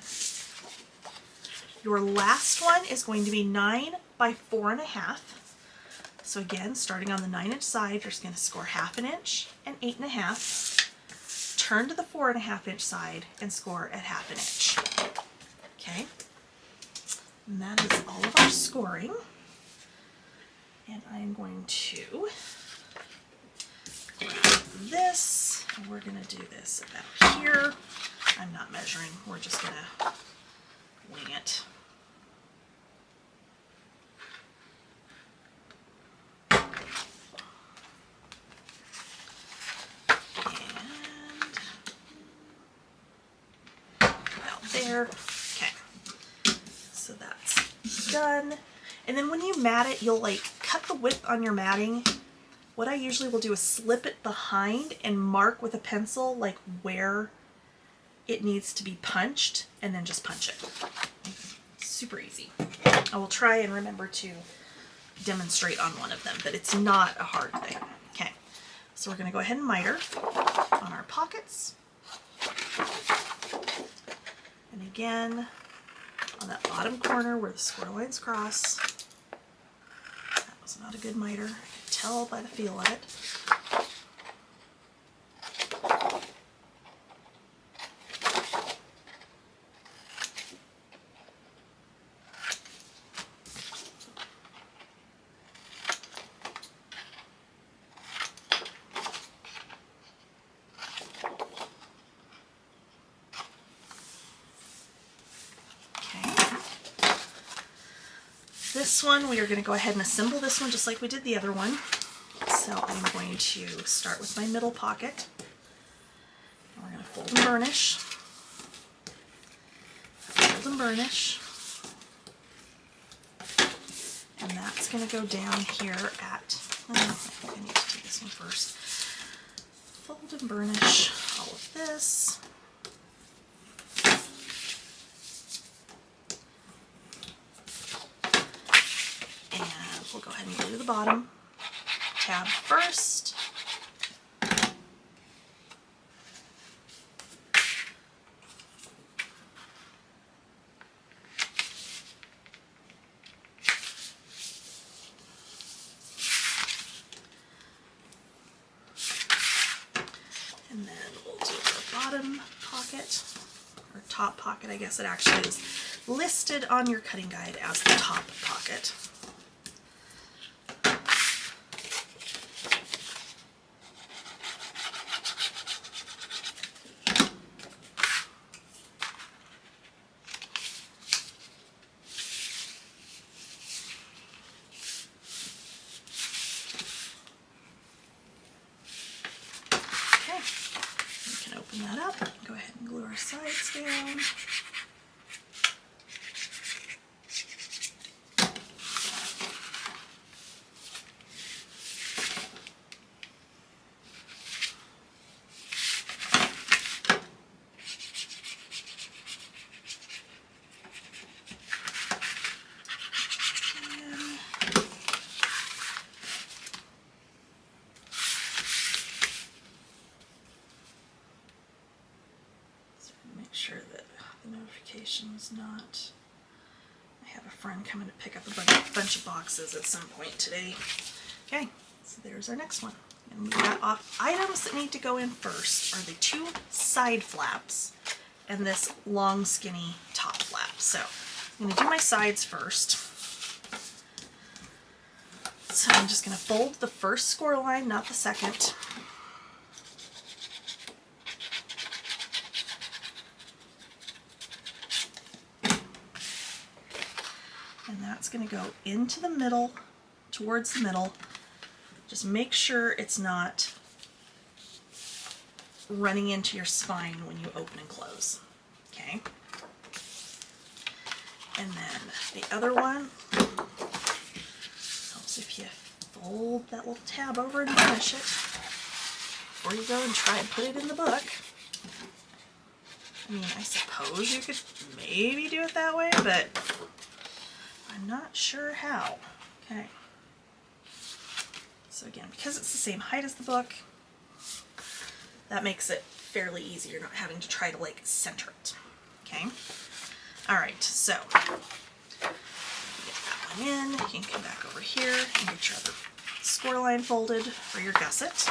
Your last one is going to be 9 by 4.5. So again, starting on the 9-inch side, you're just going to score 1/2 inch and 8.5. Turn to the 4.5-inch side and score at 1/2 inch. Okay, and that is all of our scoring. And I'm going to grab this, and we're going to do this about here. I'm not measuring, we're just going to wing it. There. Okay, so that's done. And then when you mat it, you'll like cut the width on your matting what I usually will do is slip it behind and mark with a pencil like where it needs to be punched, and then just punch it. Super easy. I will try and remember to demonstrate on one of them, but it's not a hard thing. Okay, so we're going to go ahead and miter on our pockets. And again, on that bottom corner where the score lines cross. That was not a good miter. I could tell by the feel of it. This one, we are going to go ahead and assemble this one just like we did the other one. So I'm going to start with my middle pocket. We're going to fold and burnish. Fold and burnish. And that's going to go down here at, I think I need to do this one first. Fold and burnish all of this. We'll go ahead and glue the bottom tab first. And then we'll do the bottom pocket, or top pocket, I guess it actually is listed on your cutting guide as the top pocket. That up. Go ahead and glue our sides down. Sure that the notification's not. I have a friend coming to pick up a bunch of boxes at some point today. Okay, so there's our next one. And we got off items that need to go in first are the two side flaps and this long skinny top flap. So I'm going to do my sides first. So I'm just going to fold the first score line, not the second. And that's going to go into the middle, towards the middle. Just make sure it's not running into your spine when you open and close. Okay? And then the other one helps if you fold that little tab over and finish it before you go and try and put it in the book. I mean, I suppose you could maybe do it that way, but I'm not sure how. Okay. So again, because it's the same height as the book, that makes it fairly easy. You're not having to try to like center it. Okay. All right. So get that one in. You can come back over here and get your other score line folded for your gusset.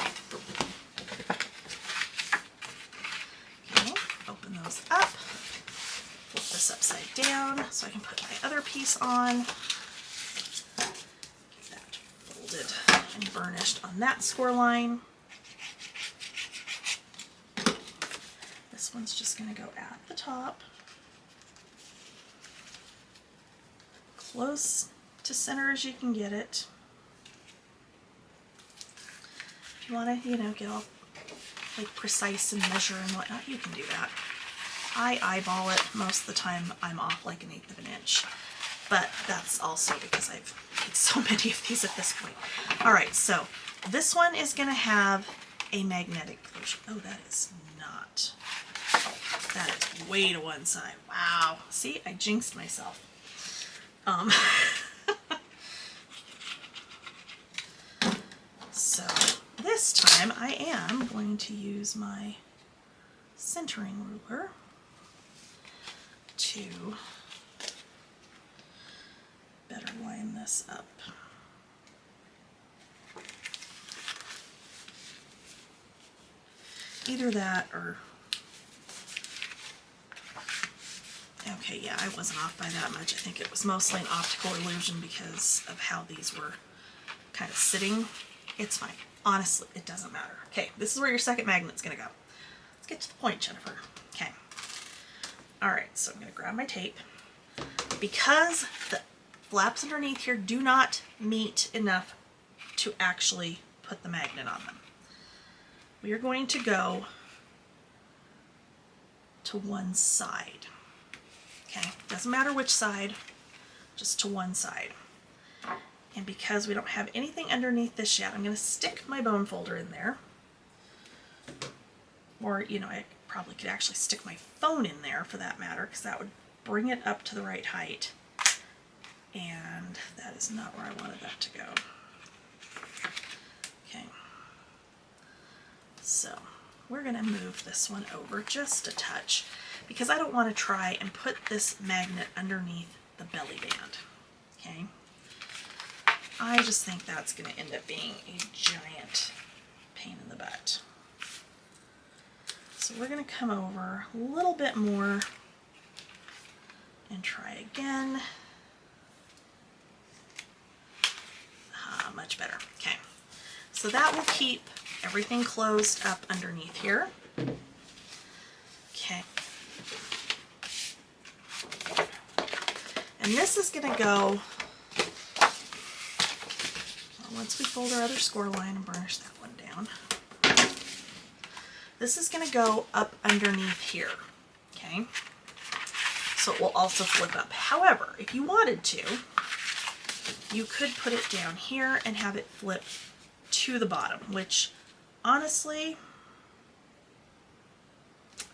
Okay. Open those up. Flip this upside down so I can put my other piece on. Get that folded and burnished on that score line. This one's just going to go at the top, close to center as you can get it. If you want to, you know, get all like precise and measure and whatnot, you can do that. I eyeball it. Most of the time I'm off like 1/8 of an inch, but that's also because I've made so many of these at this point. All right, so This one is going to have a magnetic closure. Oh, that is not. That is way to one side. Wow. See, I jinxed myself. So this time I am going to use my centering ruler to better line this up. Either that or, okay, yeah, I wasn't off by that much. I think it was mostly an optical illusion because of how these were kind of sitting. It's fine. Honestly, it doesn't matter. Okay, this is where your second magnet's gonna go. Let's get to the point, Jennifer. Okay. All right, so I'm gonna grab my tape. Because the flaps underneath here do not meet enough to actually put the magnet on them, we are going to go to one side. Okay, doesn't matter which side, just to one side. And because we don't have anything underneath this yet, I'm going to stick my bone folder in there. Or, you know, I probably could actually stick my phone in there for that matter, because that would bring it up to the right height. And that is not where I wanted that to go. Okay. So we're going to move this one over just a touch because I don't want to try and put this magnet underneath the belly band. Okay. I just think that's going to end up being a giant pain in the butt. So we're going to come over a little bit more and try again. Much better. Okay. So that will keep everything closed up underneath here. Okay. And this is going to go, well, once we fold our other score line and burnish that one down, this is going to go up underneath here. Okay. So it will also flip up. However, if you wanted to, you could put it down here and have it flip to the bottom, which honestly,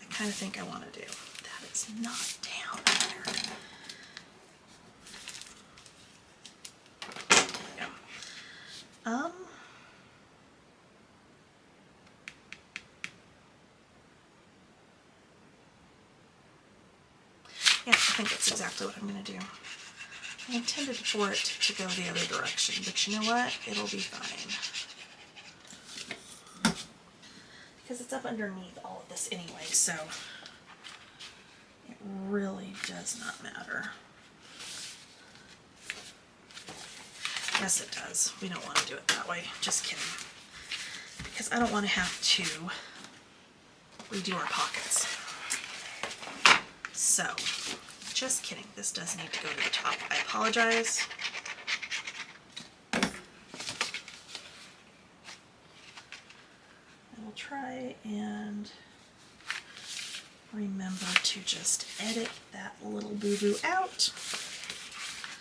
I kind of think I want to do. That is not down there. There we go. Yeah, I think that's exactly what I'm going to do. I intended for it to go the other direction, but you know what? It'll be fine. Because it's up underneath all of this anyway, so it really does not matter. Yes, it does. We don't want to do it that way. Just kidding. Because I don't want to have to redo our pockets. So, just kidding. This does need to go to the top. I apologize. I will try and remember to just edit that little boo-boo out.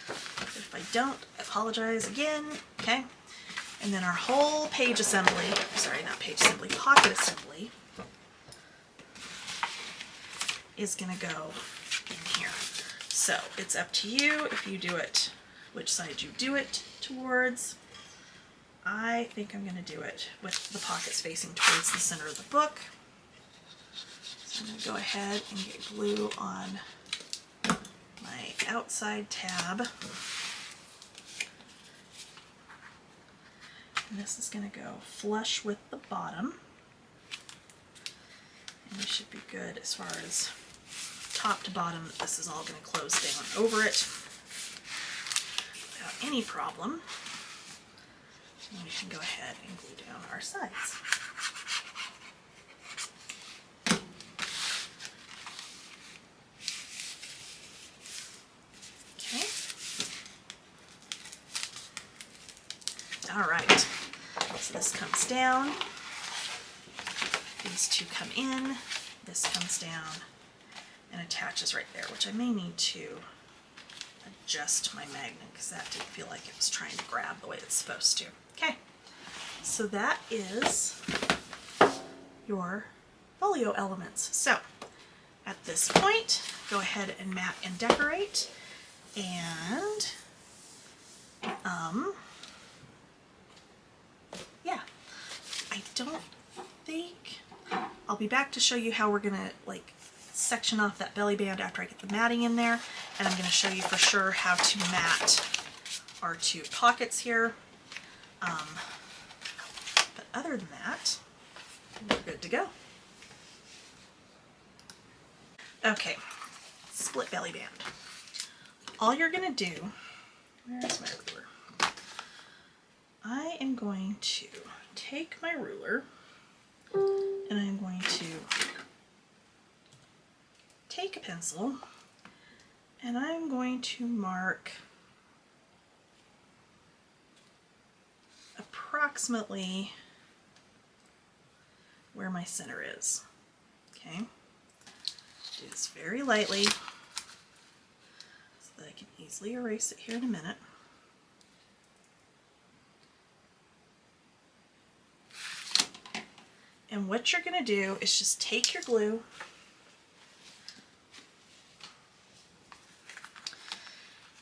If I don't, I apologize again. Okay. And then our whole page assembly, sorry, not page assembly, pocket assembly is going to go in here. So it's up to you if you do it, which side you do it towards. I think I'm going to do it with the pockets facing towards the center of the book. So I'm going to go ahead and get glue on my outside tab. And this is going to go flush with the bottom. And we should be good as far as top to bottom. This is all going to close down over it without any problem. And we can go ahead and glue down our sides. Okay. All right. So this comes down. These two come in. This comes down and attaches right there, which I may need to adjust my magnet because that didn't feel like it was trying to grab the way it's supposed to. Okay, So that is your folio elements. So at this point, go ahead and mat and decorate, and yeah, I don't think I'll be back to show you how we're gonna like section off that belly band after I get the matting in there, and I'm gonna show you for sure how to mat our two pockets here. But other than that, we're good to go. Okay, split belly band. All you're gonna do, where's my ruler? I am going to take my ruler and I'm going to take a pencil and I'm going to mark approximately where my center is. Okay, do this very lightly so that I can easily erase it here in a minute. And what you're going to do is just take your glue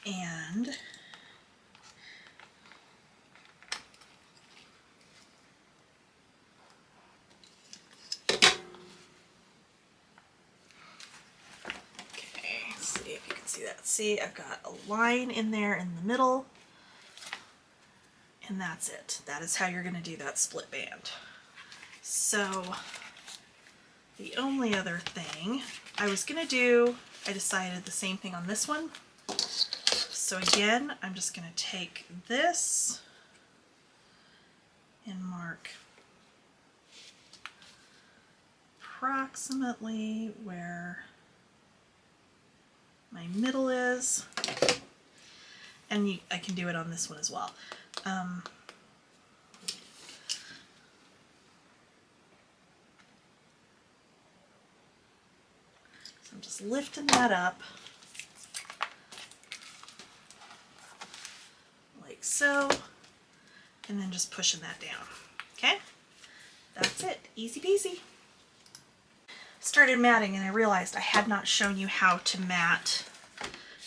and see if you can see that. See, I've got a line in there in the middle, and that's it. That is how you're going to do that split band. So the only other thing I was going to do, I decided the same thing on this one. So again, I'm just going to take this and mark approximately where my middle is, and I can do it on this one as well. So I'm just lifting that up like so, and then just pushing that down. Okay, that's it, easy peasy. Started matting and I realized I had not shown you how to mat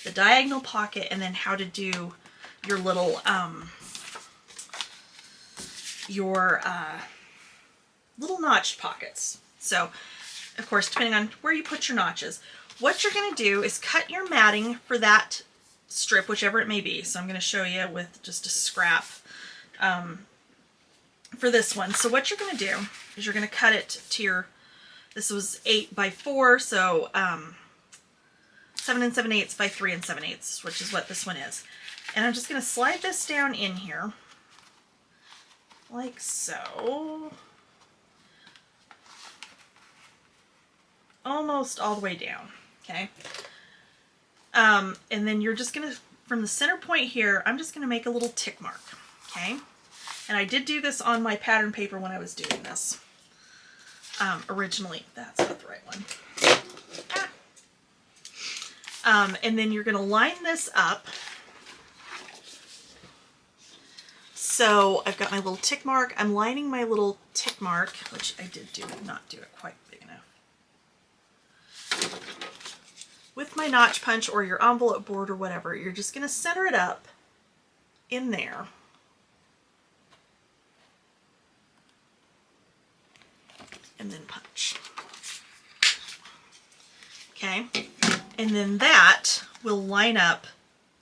the diagonal pocket and then how to do your little little notched pockets. So of course, depending on where you put your notches, what you're going to do is cut your matting for that strip, whichever it may be. So I'm going to show you with just a scrap for this one. So what you're going to do is you're going to cut it to your, this was 8 by 4, so 7 7/8 by 3 7/8, which is what this one is. And I'm just going to slide this down in here like so, almost all the way down. Okay, and then you're just going to, from the center point here, I'm just going to make a little tick mark. Okay, and I did do this on my pattern paper when I was doing this. Originally, that's not the right one. And then you're going to line this up. So I've got my little tick mark. I'm lining my little tick mark, which I did not do it quite big enough, with my notch punch or your envelope board or whatever. You're just going to center it up in there. And then punch. Okay, and then that will line up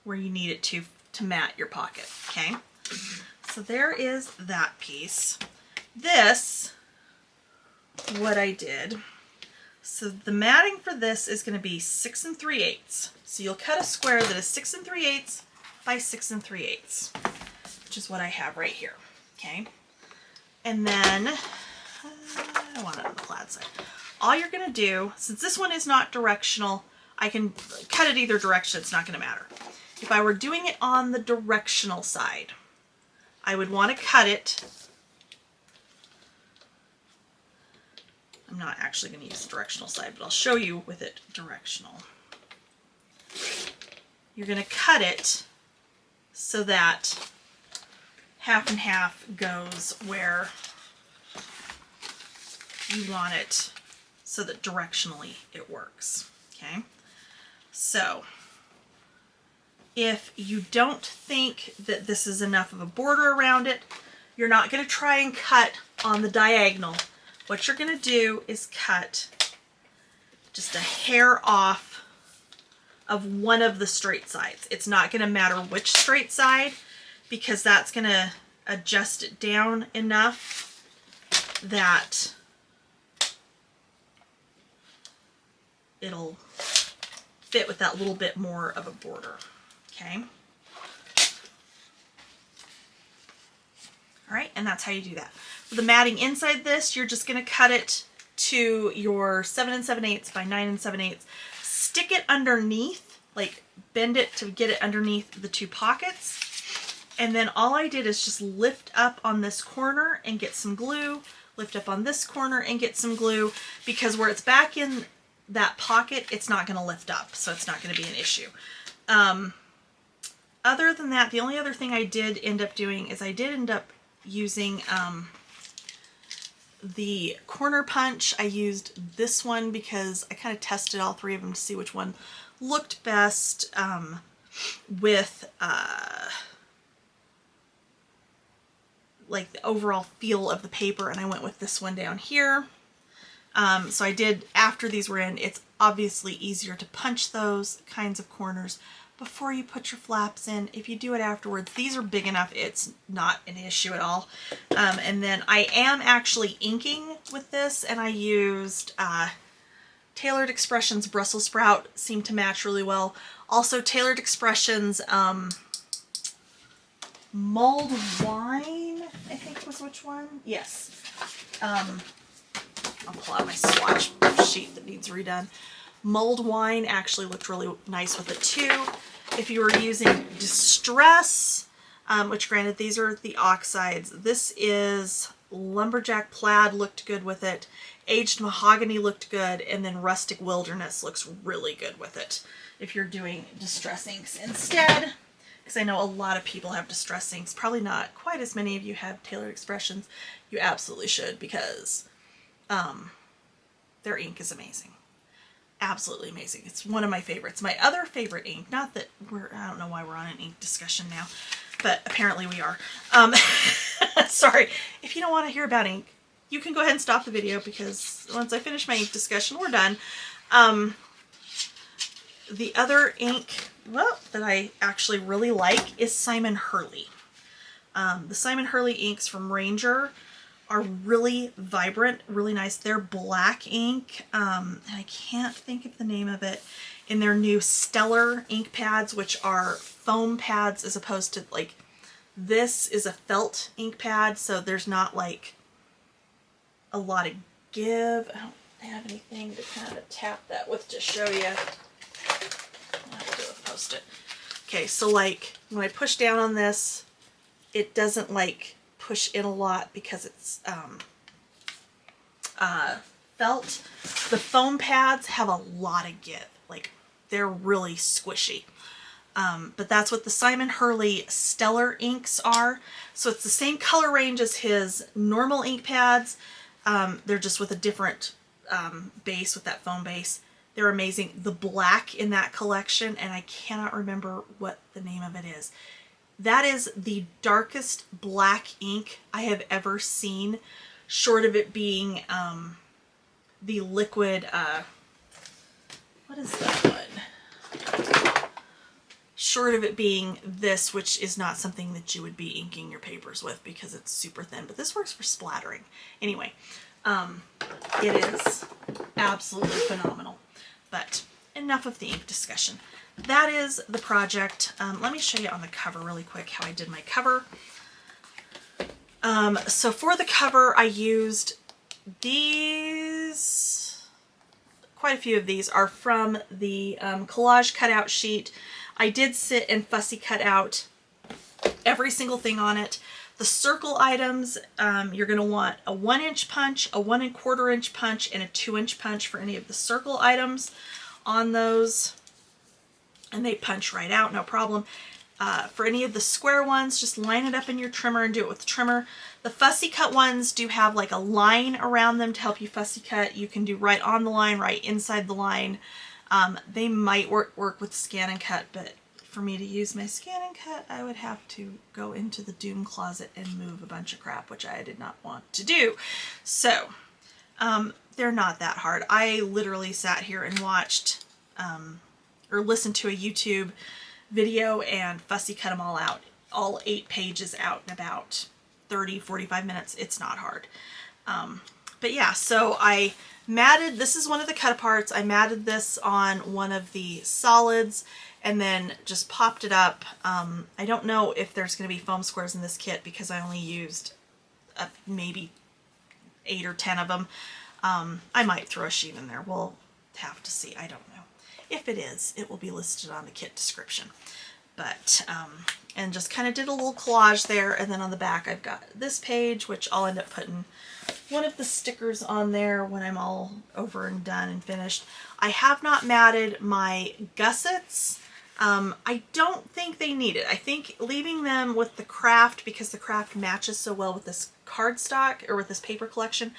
where you need it to mat your pocket. Okay, so there is that piece. This, what I did, so the matting for this is going to be 6 3/8. So you'll cut a square that is 6 3/8 by 6 3/8, which is what I have right here. Okay, and then I want it on the plaid side. All you're going to do, since this one is not directional, I can cut it either direction, it's not going to matter. If I were doing it on the directional side, I would want to cut it. I'm not actually going to use the directional side, but I'll show you with it directional. You're going to cut it so that half and half goes where you want it so that directionally it works. Okay, so if you don't think that this is enough of a border around it, you're not going to try and cut on the diagonal. What you're going to do is cut just a hair off of one of the straight sides. It's not going to matter which straight side, because that's going to adjust it down enough that it'll fit with that little bit more of a border. Okay. All right, and that's how you do that. With the matting inside this, you're just going to cut it to your 7 7/8 by 9 7/8. Stick it underneath, like bend it to get it underneath the two pockets. And then all I did is just lift up on this corner and get some glue, lift up on this corner and get some glue, because where it's back in that pocket, it's not going to lift up, so it's not going to be an issue. Other than that, the only other thing I did end up doing is I did end up using the corner punch. I used this one because I kind of tested all three of them to see which one looked best with like the overall feel of the paper, and I went with this one down here. So I did, after these were in, it's obviously easier to punch those kinds of corners before you put your flaps in. If you do it afterwards, these are big enough, it's not an issue at all. And then I am actually inking with this, and I used Tailored Expressions Brussels Sprout, seemed to match really well. Also Tailored Expressions Mulled Wine, I think was which one? Yes. I'll pull out my swatch sheet that needs redone. Mulled Wine actually looked really nice with it too. If you were using Distress, which granted these are the oxides, this is Lumberjack Plaid, looked good with it. Aged Mahogany looked good, and then Rustic Wilderness looks really good with it. If you're doing Distress inks instead, because I know a lot of people have Distress inks, probably not quite as many of you have Tailored Expressions. You absolutely should, because their ink is amazing. Absolutely amazing. It's one of my favorites. My other favorite ink, not that I don't know why we're on an ink discussion now, but apparently we are. Sorry, if you don't want to hear about ink, you can go ahead and stop the video, because once I finish my ink discussion, we're done. The other ink, well, that I actually really like is Simon Hurley. The Simon Hurley inks from Ranger are really vibrant, really nice. They're black ink, and I can't think of the name of it, in their new Stellar ink pads, which are foam pads as opposed to, like, this is a felt ink pad, so there's not like a lot of give. I don't have anything to kind of tap that with to show you. I'll have to do a Post-it. Okay, so like when I push down on this, it doesn't like push in a lot because it's felt. The foam pads have a lot of give, like they're really squishy. But that's what the Simon Hurley Stellar inks are. So it's the same color range as his normal ink pads. They're just with a different base, with that foam base. They're amazing. The black in that collection, and I cannot remember what the name of it is. That is the darkest black ink I have ever seen, short of it being the liquid, what is that one? Short of it being this, which is not something that you would be inking your papers with because it's super thin, but this works for splattering. Anyway, it is absolutely phenomenal. But enough of the ink discussion. That is the project. Let me show you on the cover really quick how I did my cover. So for the cover, I used these. Quite a few of these are from the collage cutout sheet. I did sit and fussy cut out every single thing on it. The circle items, you're going to want a 1-inch punch, a 1 1/4 inch punch, and a 2-inch punch for any of the circle items on those. And they punch right out, no problem. For any of the square ones, just line it up in your trimmer and do it with the trimmer. The fussy cut ones do have like a line around them to help you fussy cut. You can do right on the line, right inside the line. They might work with scan and cut, but for me to use my scan and cut, I would have to go into the doom closet and move a bunch of crap, which I did not want to do. So they're not that hard. I literally sat here and watched or listened to a YouTube video and fussy cut them all out, all 8 pages out in about 30-45 minutes. It's not hard. But yeah, so I matted, this is one of the cut aparts. I matted this on one of the solids and then just popped it up. I don't know if there's going to be foam squares in this kit because I only used maybe 8 or 10 of them. I might throw a sheet in there. We'll have to see. I don't know. If it is, it will be listed on the kit description. But, and just kind of did a little collage there. And then on the back, I've got this page, which I'll end up putting one of the stickers on there when I'm all over and done and finished. I have not matted my gussets. I don't think they need it. I think leaving them with the craft, because the craft matches so well with this cardstock or with this paper collection,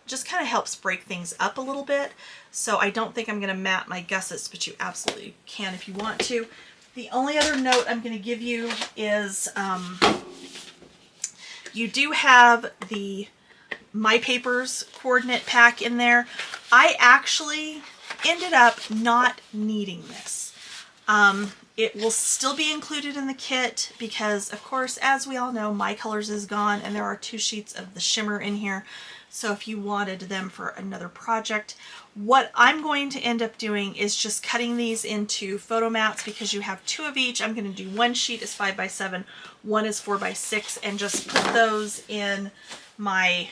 just kind of helps break things up a little bit. So I don't think I'm going to mat my gussets, but you absolutely can if you want to. The only other note I'm going to give you is you do have the My Papers coordinate pack in there. I actually ended up not needing this. It will still be included in the kit because, of course, as we all know, My Colors is gone and there are 2 sheets of the shimmer in here. So if you wanted them for another project, what I'm going to end up doing is just cutting these into photo mats because you have 2 of each. I'm going to do 1 sheet is 5x7, 1 is 4x6, and just put those in my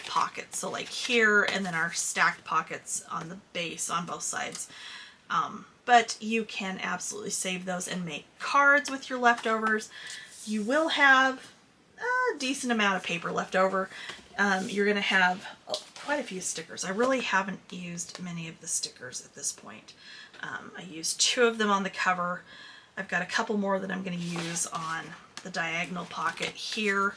pockets. So like here, and then our stacked pockets on the base on both sides. But you can absolutely save those and make cards with your leftovers. You will have a decent amount of paper left over. You're going to have quite a few stickers. I really haven't used many of the stickers at this point. I used 2 of them on the cover. I've got a couple more that I'm going to use on the diagonal pocket here,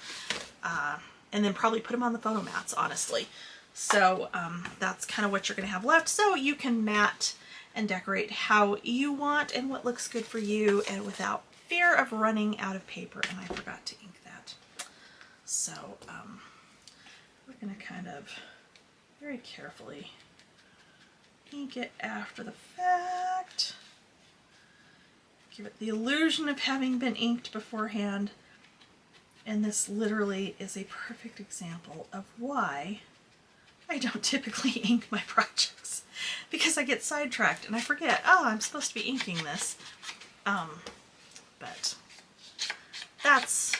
and then probably put them on the photo mats, honestly. So that's kind of what you're going to have left. So you can mat and decorate how you want and what looks good for you and without fear of running out of paper. And I forgot to ink that. So we're going to kind of very carefully ink it after the fact. Give it the illusion of having been inked beforehand. And this literally is a perfect example of why I don't typically ink my projects. Because I get sidetracked and I forget, oh, I'm supposed to be inking this. But that's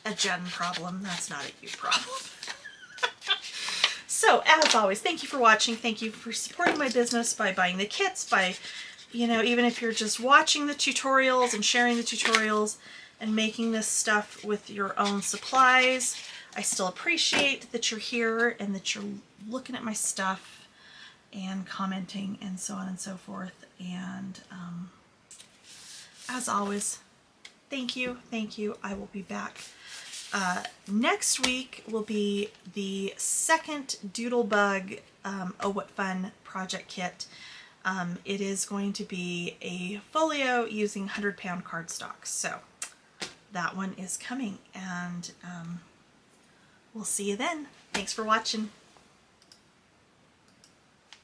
a Jen problem. That's not a you problem. So, as always, thank you for watching. Thank you for supporting my business by buying the kits, by, you know, even if you're just watching the tutorials and sharing the tutorials and making this stuff with your own supplies. I still appreciate that you're here and that you're looking at my stuff and commenting and so on and so forth. And as always, thank you, thank you. I will be back. Next week will be the second Doodlebug Oh What Fun project kit. It is going to be a folio using 100-pound cardstock. So that one is coming, and we'll see you then. Thanks for watching.